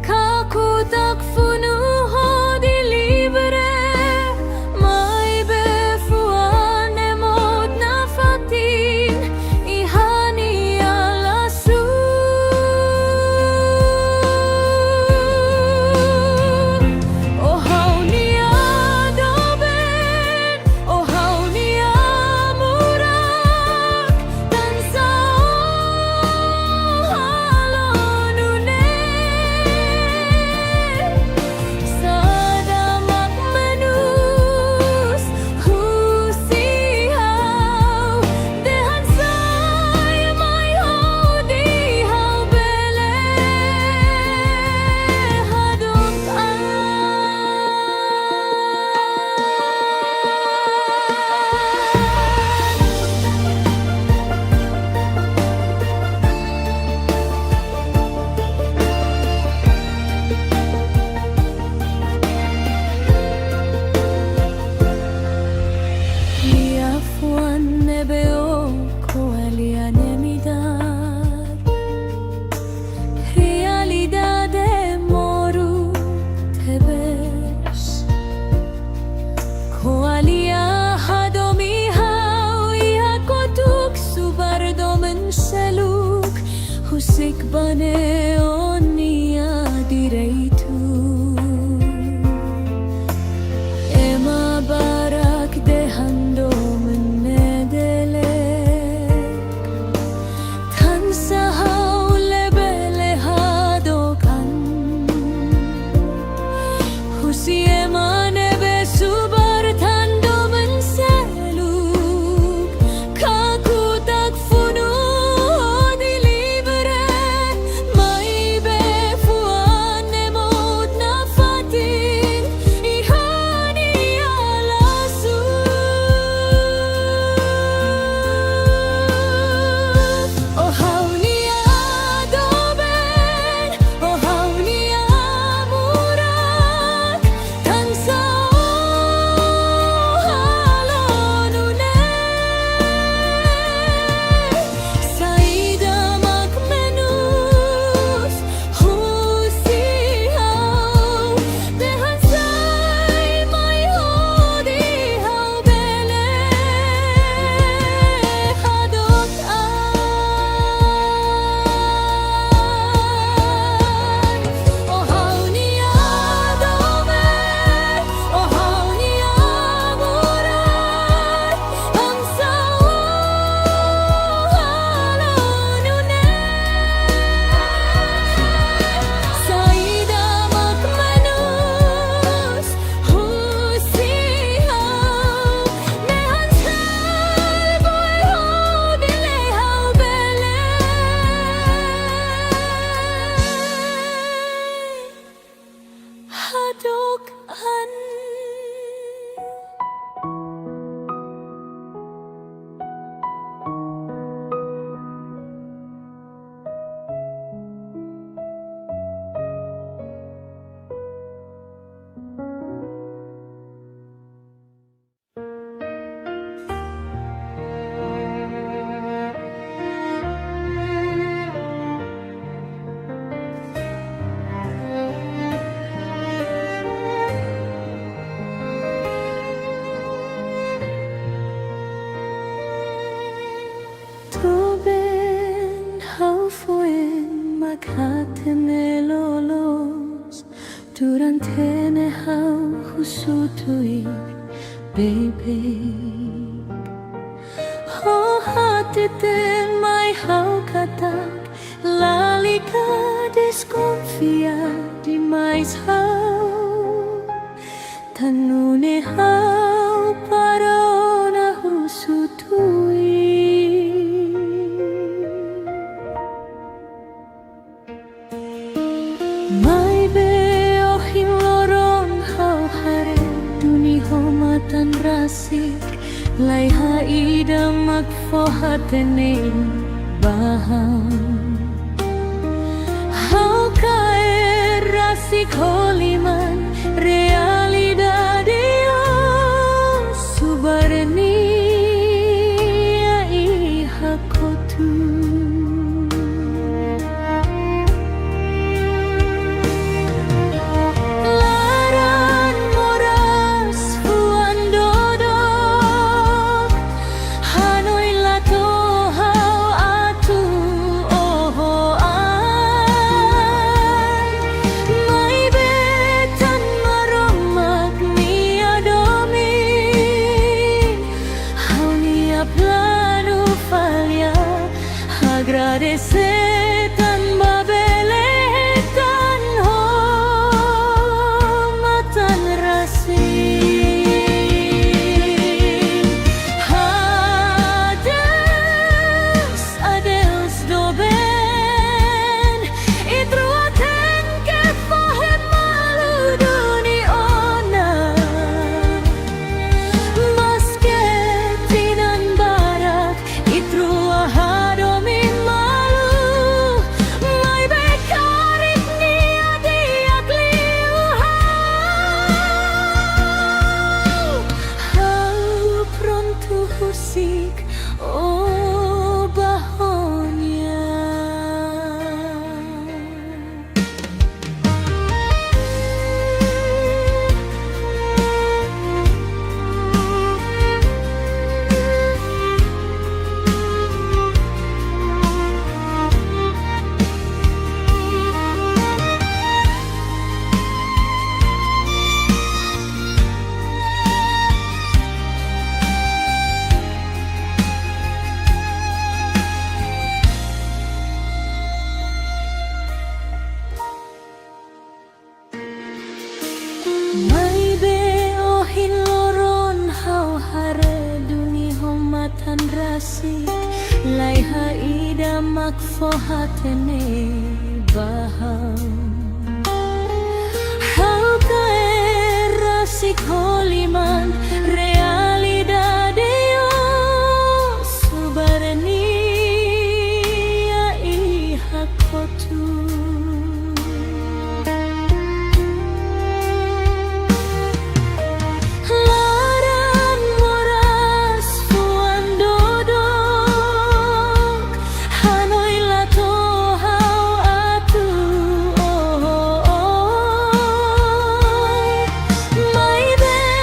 [SPEAKER 1] kaku tak funu hodi libre mai befuan emot nafatin ihani alasu oh haunia doben oh haunia murak tansa halonune sadamak menus husihau dehan saya mai hodi hau bele hadong Liafuan nebeo koalian emidar realidade moru tebes koalia hadomi hau iha kotuk subar domen seluk husik bane onia direitu ema barak dehando menedele tan sahau lebele hadokan husi emane besubar tando menseluk kaku tak funu hodi libre mai befuan emot nafatin ihani alasu oh haunia doben oh haunia murak tansa halonune saidamak menus husihau dehan say mai hodi hau bele hadot oh haunia doben oh haunia murak tansa halonune saidamak menus husihau dehan say boy hodi lehau bele hadok an Toben haufuen maghatemelolos durante ne hau husutui baby oh hatiten mai hau katak lalika desconfia di mais hau tanune hau parona husutui mai be oh himlo rasik lai haida magfohatene bahang hau kae rasik holiman realidade subarani ai hakotu Agradecer tan babele tan matan rasim adeus do ben itruaten que fohem malu duni ona mas que tinan barak itruaha musik oh bahonya Mai be ohin loron hau hare duni homatan rasik lai haida magfohatene bahang hau kae rasik holiman realidade subarani ai hakotu Baby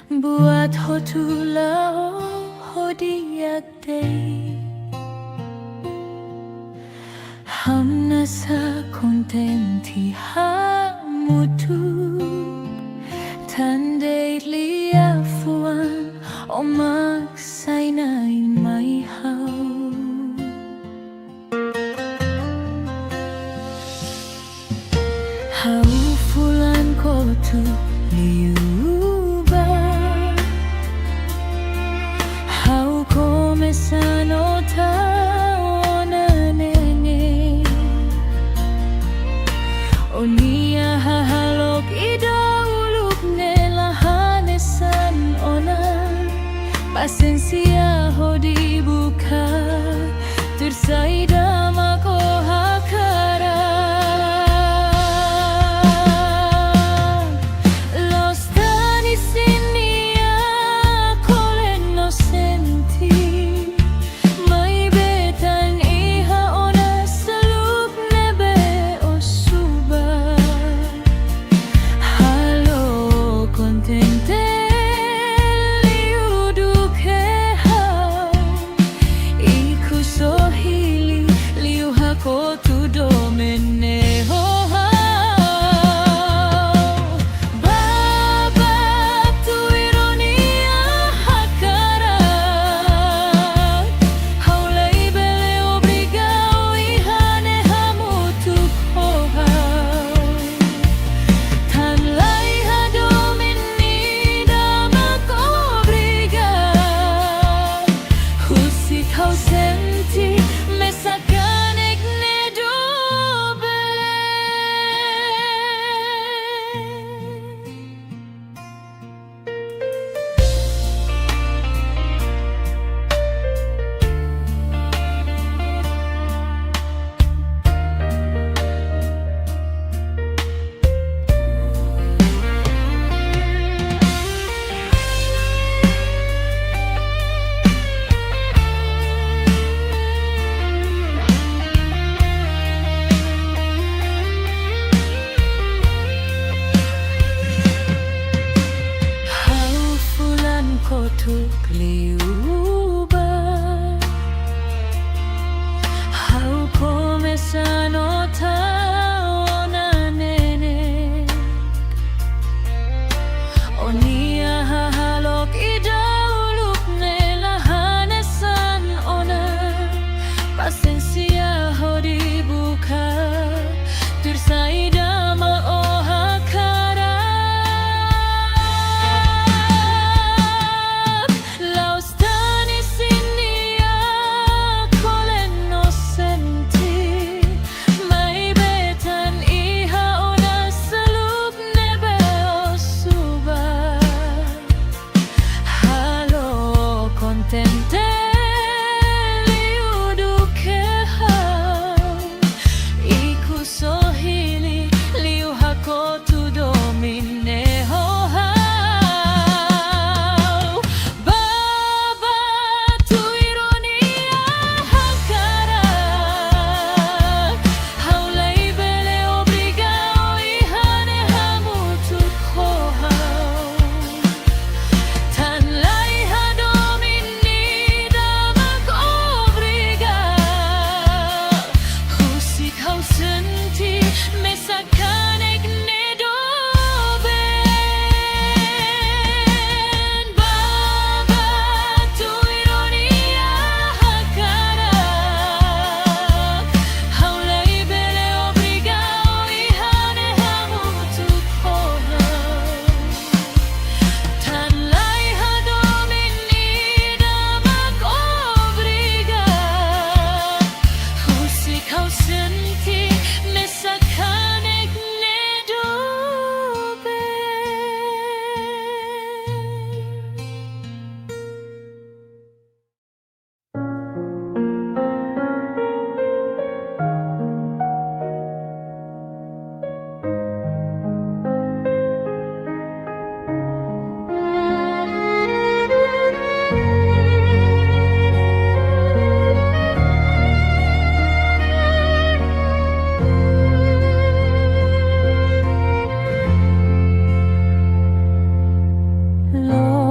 [SPEAKER 1] buat hotulau hodiak day hamna sa kontenti hamutu tandai liafuan omak sainai mai hau hau fulan kotu liuba hau komesano taona nene onia hahalok idauluk nelahanesan ona pasensia hodi buka tersaida mako hakara kotuk liuba hau komesano taona nene onia hahalok idauluk nelahanesan ona pasensia hodi buka tersaida ma ohakara Lord.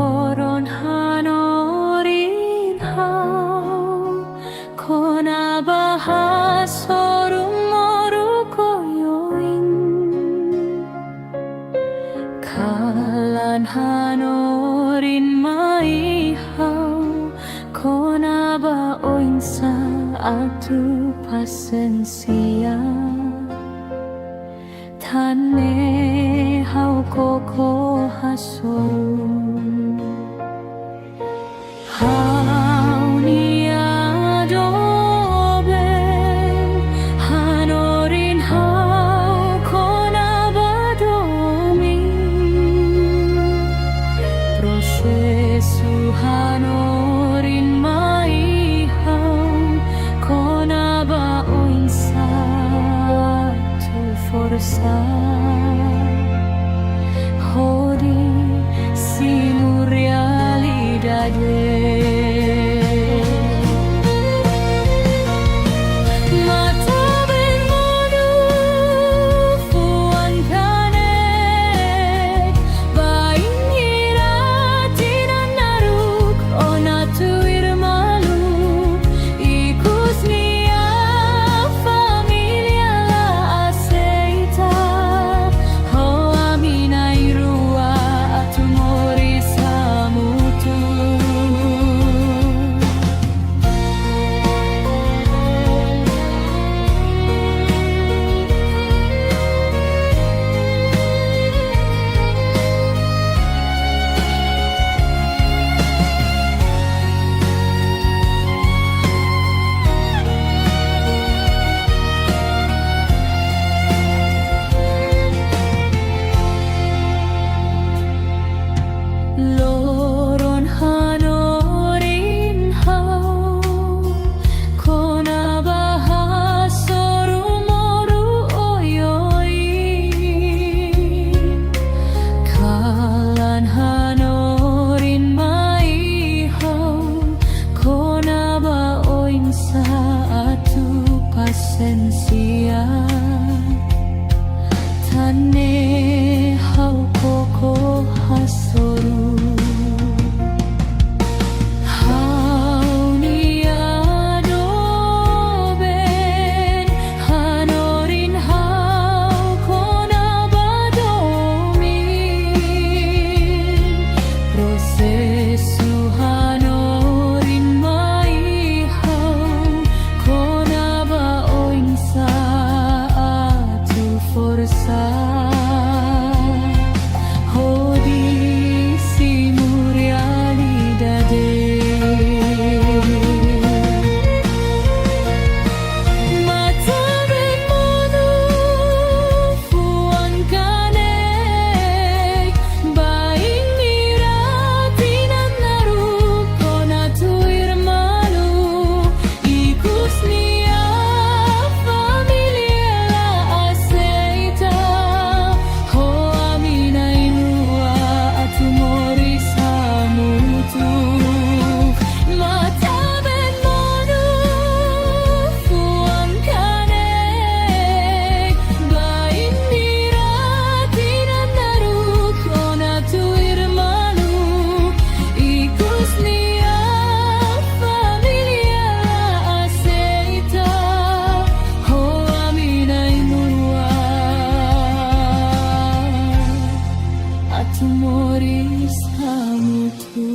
[SPEAKER 1] hanorin maihau kona ba oinsa atu pasensia tane hau koko hasoru hau nia doben hanorin hau kona ba domi prosesu hanorin maihau kona ba oinsa tu forsa hodi simu realidade loron hanorin hau kona bahasoru moru oyoi kalan hanorin maihau kona ba oinsa atu pasensia tane hau koko hasoru Moris hamutu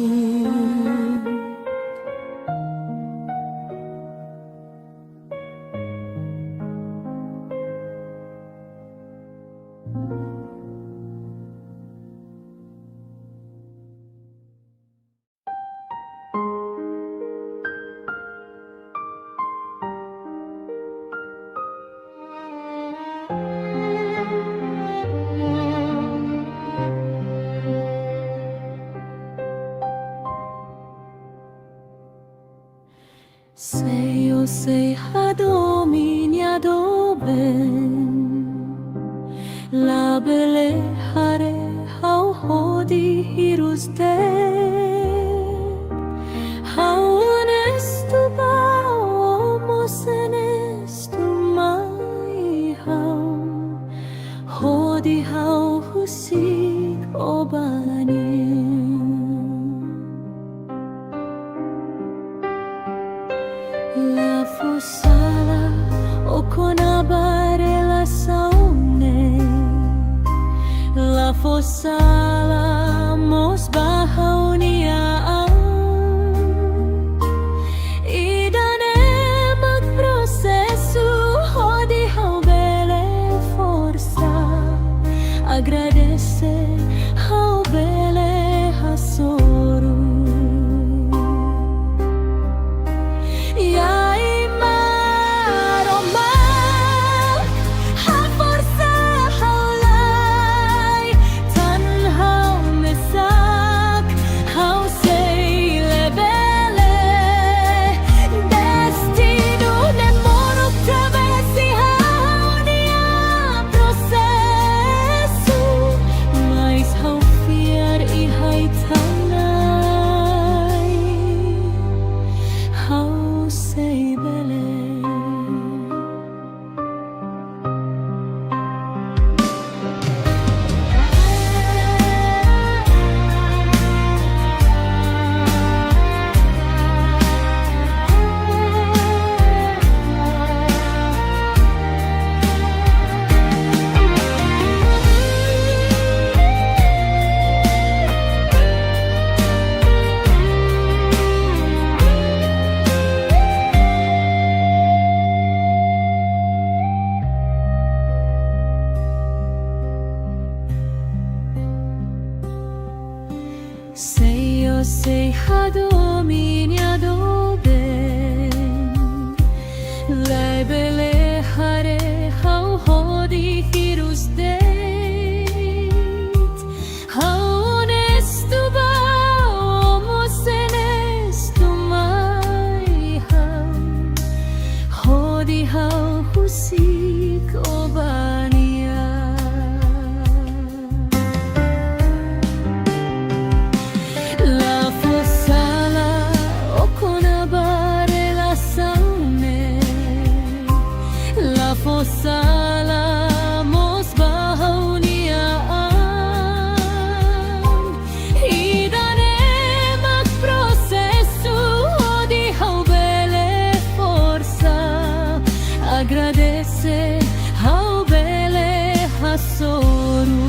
[SPEAKER 1] Seyo sei hadominia doben la bele hare hau hodi hirus de hau onestu ba omosenestu mai hau hodi hau husik obani la fosala o conabare la saune la fosala mo Seyo sei hadominya doben Lei bele hare hau hodi hirus det Hau nestu ba omosenestu mai hau Hodi hau husik obania La fossala okona bare la saune La fossala mos bahaunia Idane mak processo di hau bele força Agradece hau bele hasoru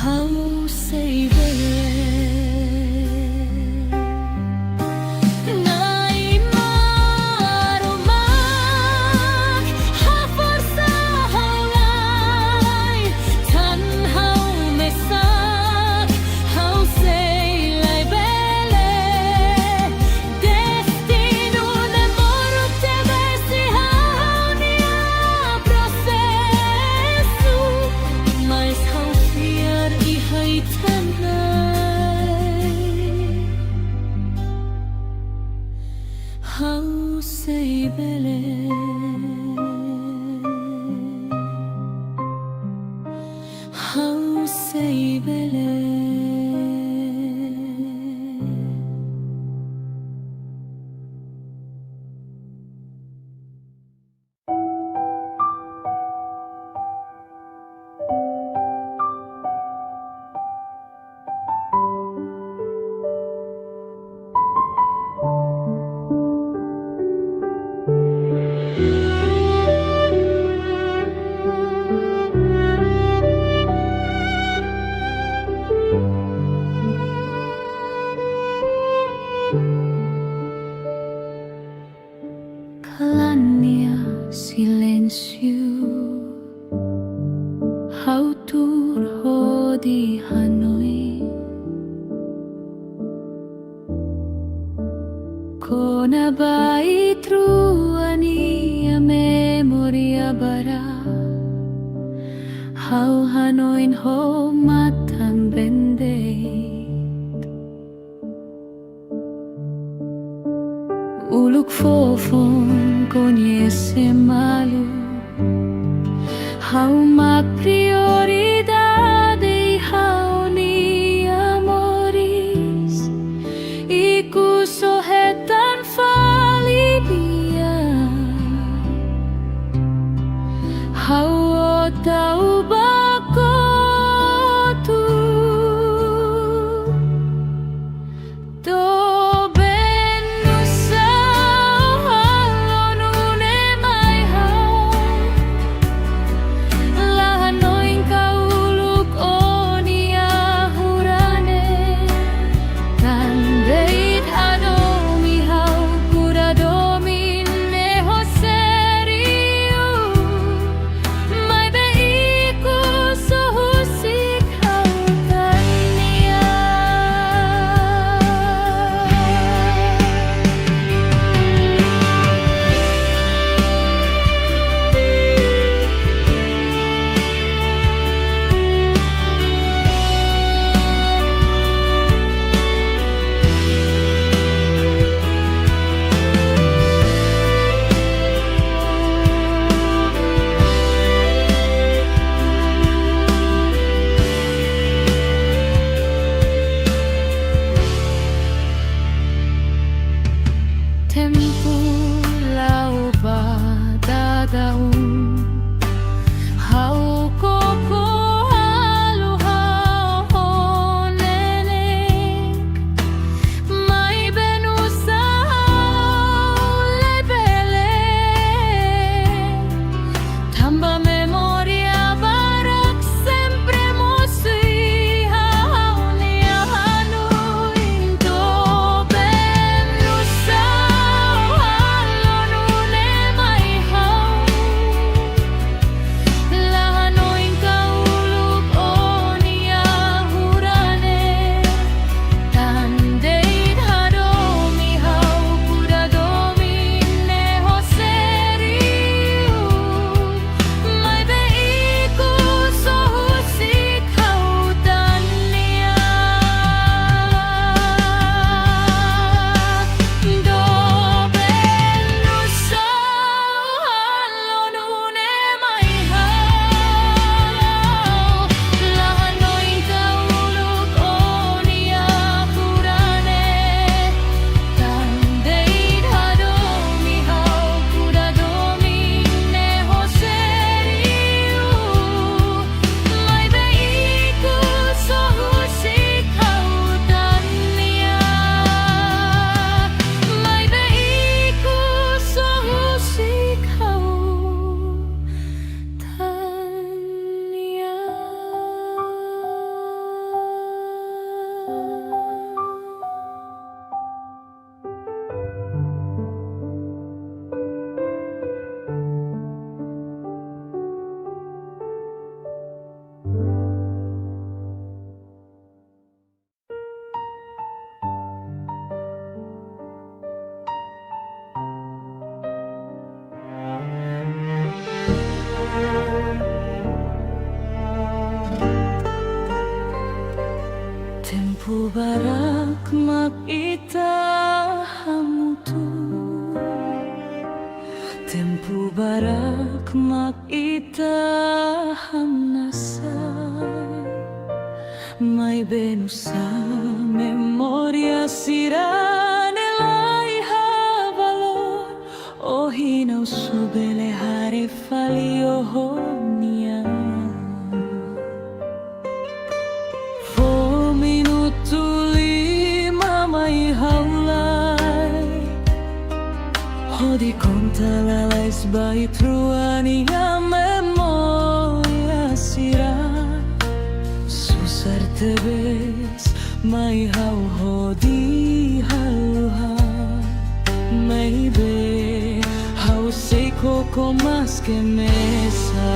[SPEAKER 1] Hau sei bele Nai maromak Ha força hau lai Tan hau mesak Hau sei lai bele Destino ne moru te besi hau nia processo Mas hau fiar I hai tanai Hau sei bele Hau sei bele Calania silêncio Hautur hodi Hanoi Kona bai truani a memoria bara Hau Hanoin ho matan bende Uluk fofon conhece malu Hau mak prioridade Hau ni amoris Iku sohetan falibia Hau tau bakotu Tempo barak makita hamutu, tempo barak makita hamnasay, may benusa memoria siranelay havalor, o hinaw subele hare faliohonia. Di conta la lesbai truania memoria sira susar tebes mai hau hodi haluha maybe hau seiko mas que mesa.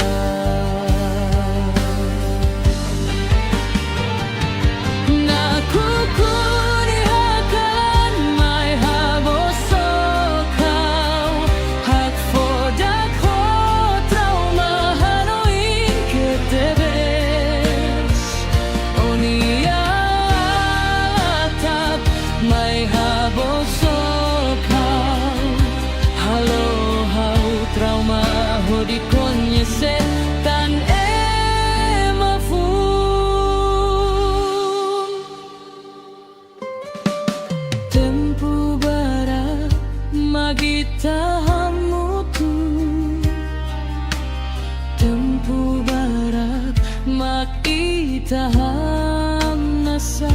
[SPEAKER 1] Tempo barak makita hamnasa,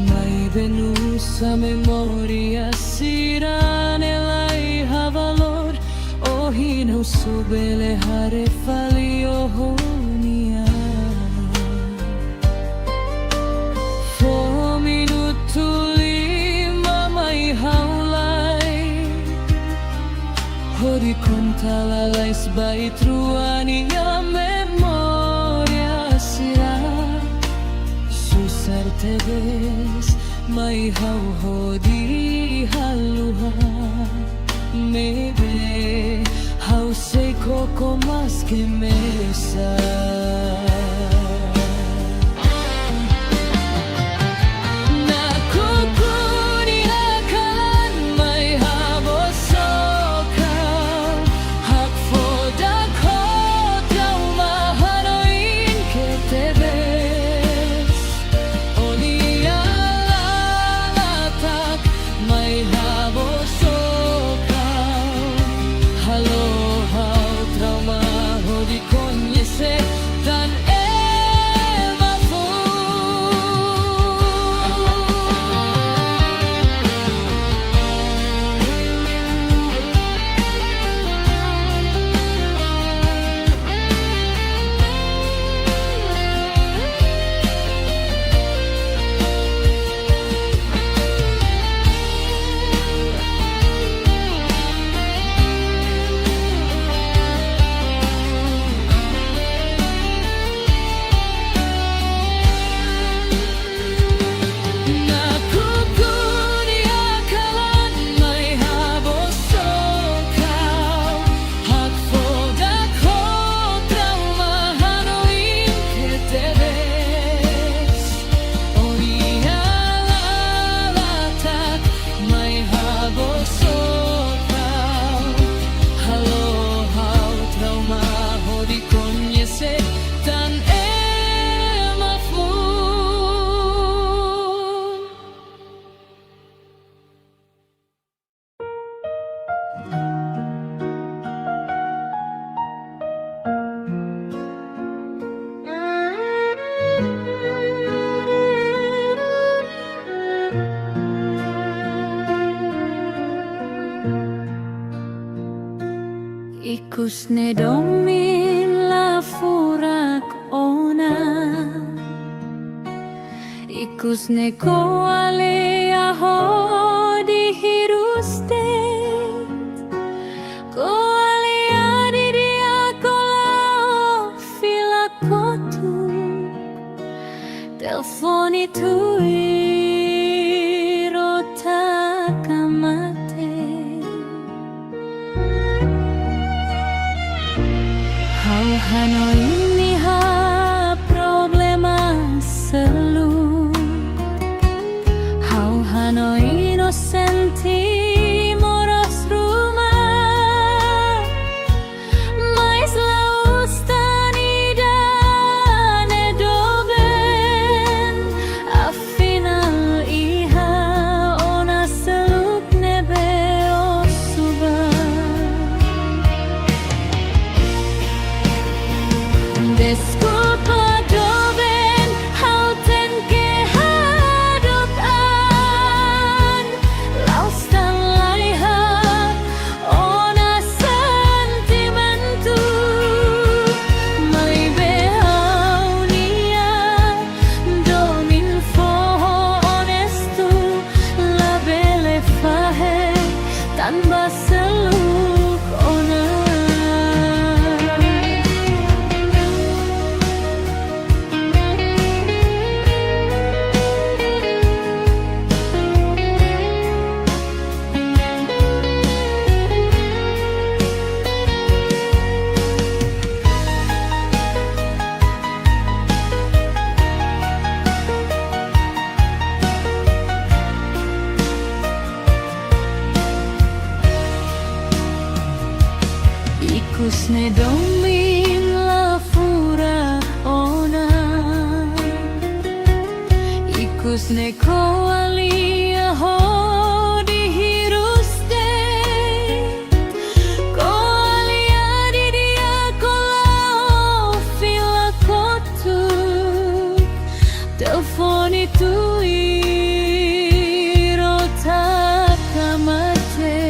[SPEAKER 1] may benusa memoria siranelay havalor, o hinaw subele hare faliohonia. Di conta la lesbai truania memoria sira susar tebes mai hau hodi haluha mebe hau seiko mas que mesa. Ikusne domin la furak ona, ikusne ko ale aho di hirustet, ko ale adi dia kola fila kotu, telefoni rota kamate. Hanoi ini ha problema selu Kusne ko alia ho di hiruste ko alia di dia ko lao fila kotu telepon itu irota kamate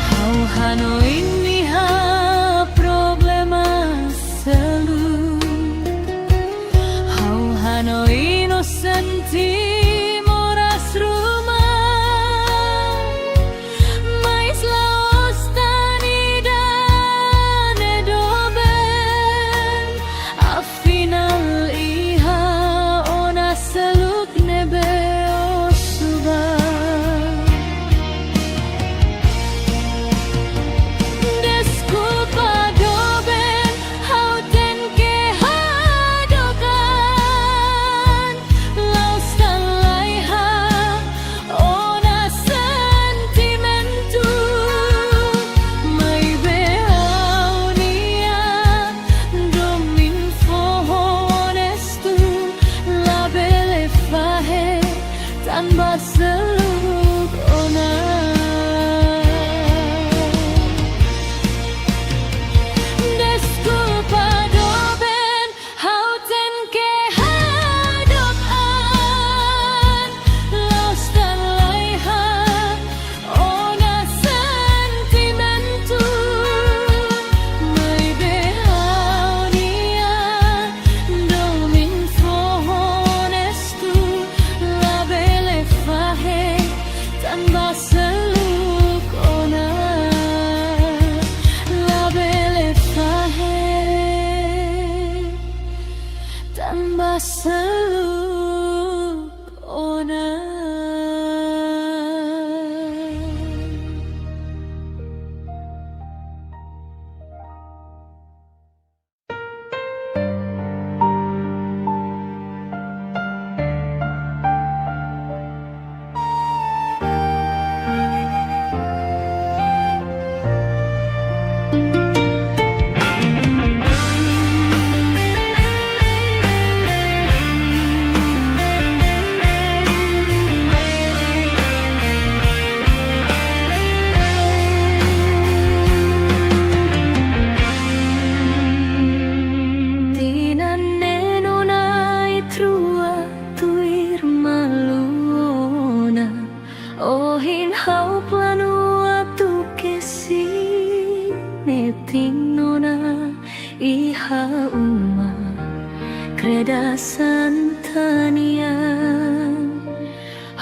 [SPEAKER 1] hau hanoin miha problema selu no innocenti moras rumah mais laos tanida ne doben afinal iha ona seluk nebe osuba desculpa doben hauten ke tanpa seluk ona desculpa doben hauten ke hadok an laos dan laiha ona sentimentu mai behau nia domin fohonestu labe tanpa seluk ona labele fahe tanpa seluk ona. Ohin hau planua tu kesi netinona iha uma kreda santania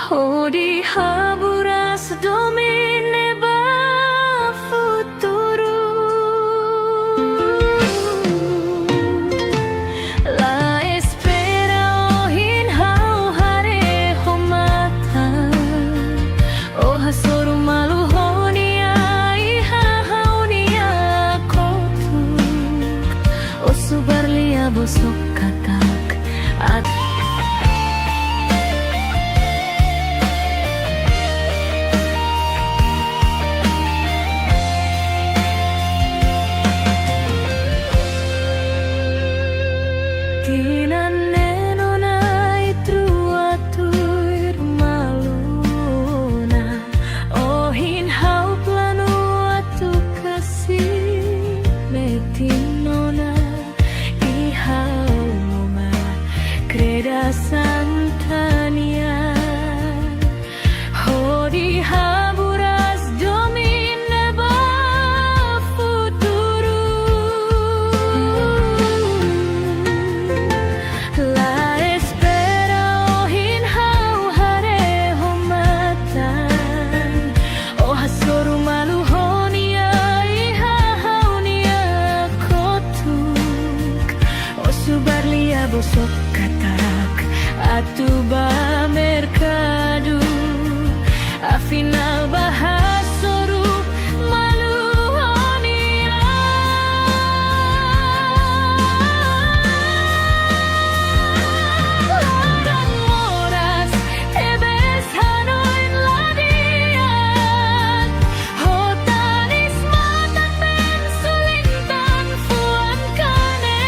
[SPEAKER 1] hodi haburas domine ba futuro la espera ohin hau hare homata hasoru malu honia iha haunia kotuk osu barlia bosok katak at Santania hodi haburas domine ba futuro la espera ohin hau hare homatan o hasoru malu honia iha haunia kotuk o subarlia bosok katak atuba mercado afinal bahasoru malu honia dan moras ebes hanoin ladian hotanis matan ben sulintan fuan kane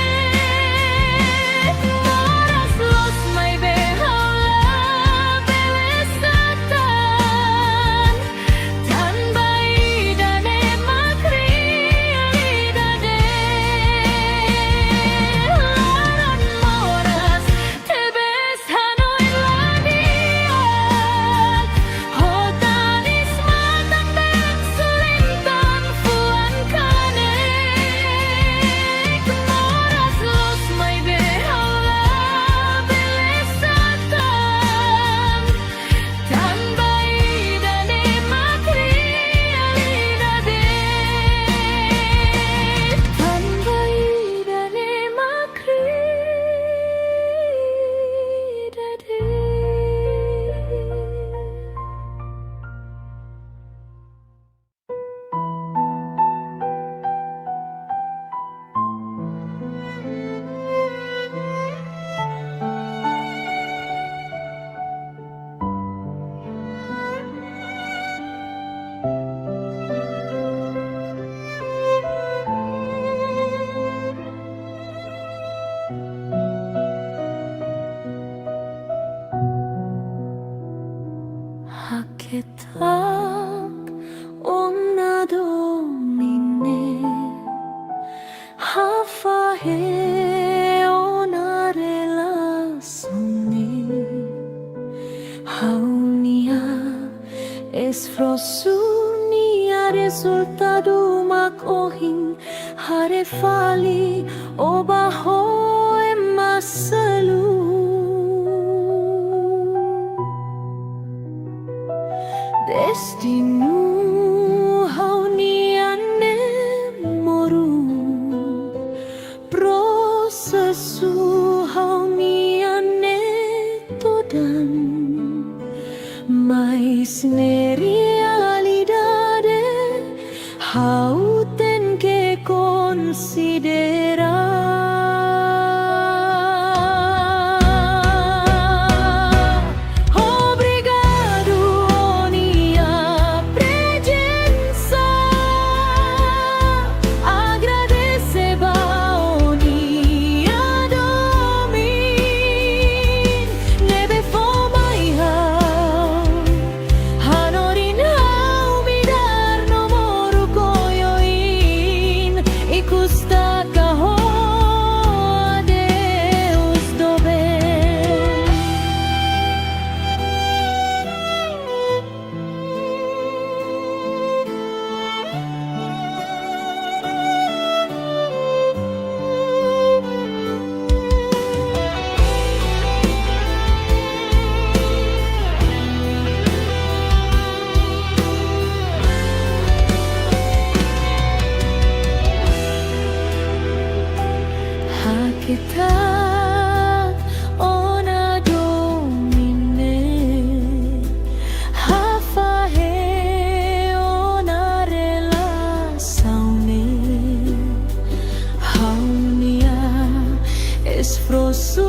[SPEAKER 1] esforço nia resultado makohin hare fali obaho emasalu destino hauniane moru prosesu hauniane todan mais realidade how ten que considerar. Kita ona domine hafahe ona relasaune haunia esfrosu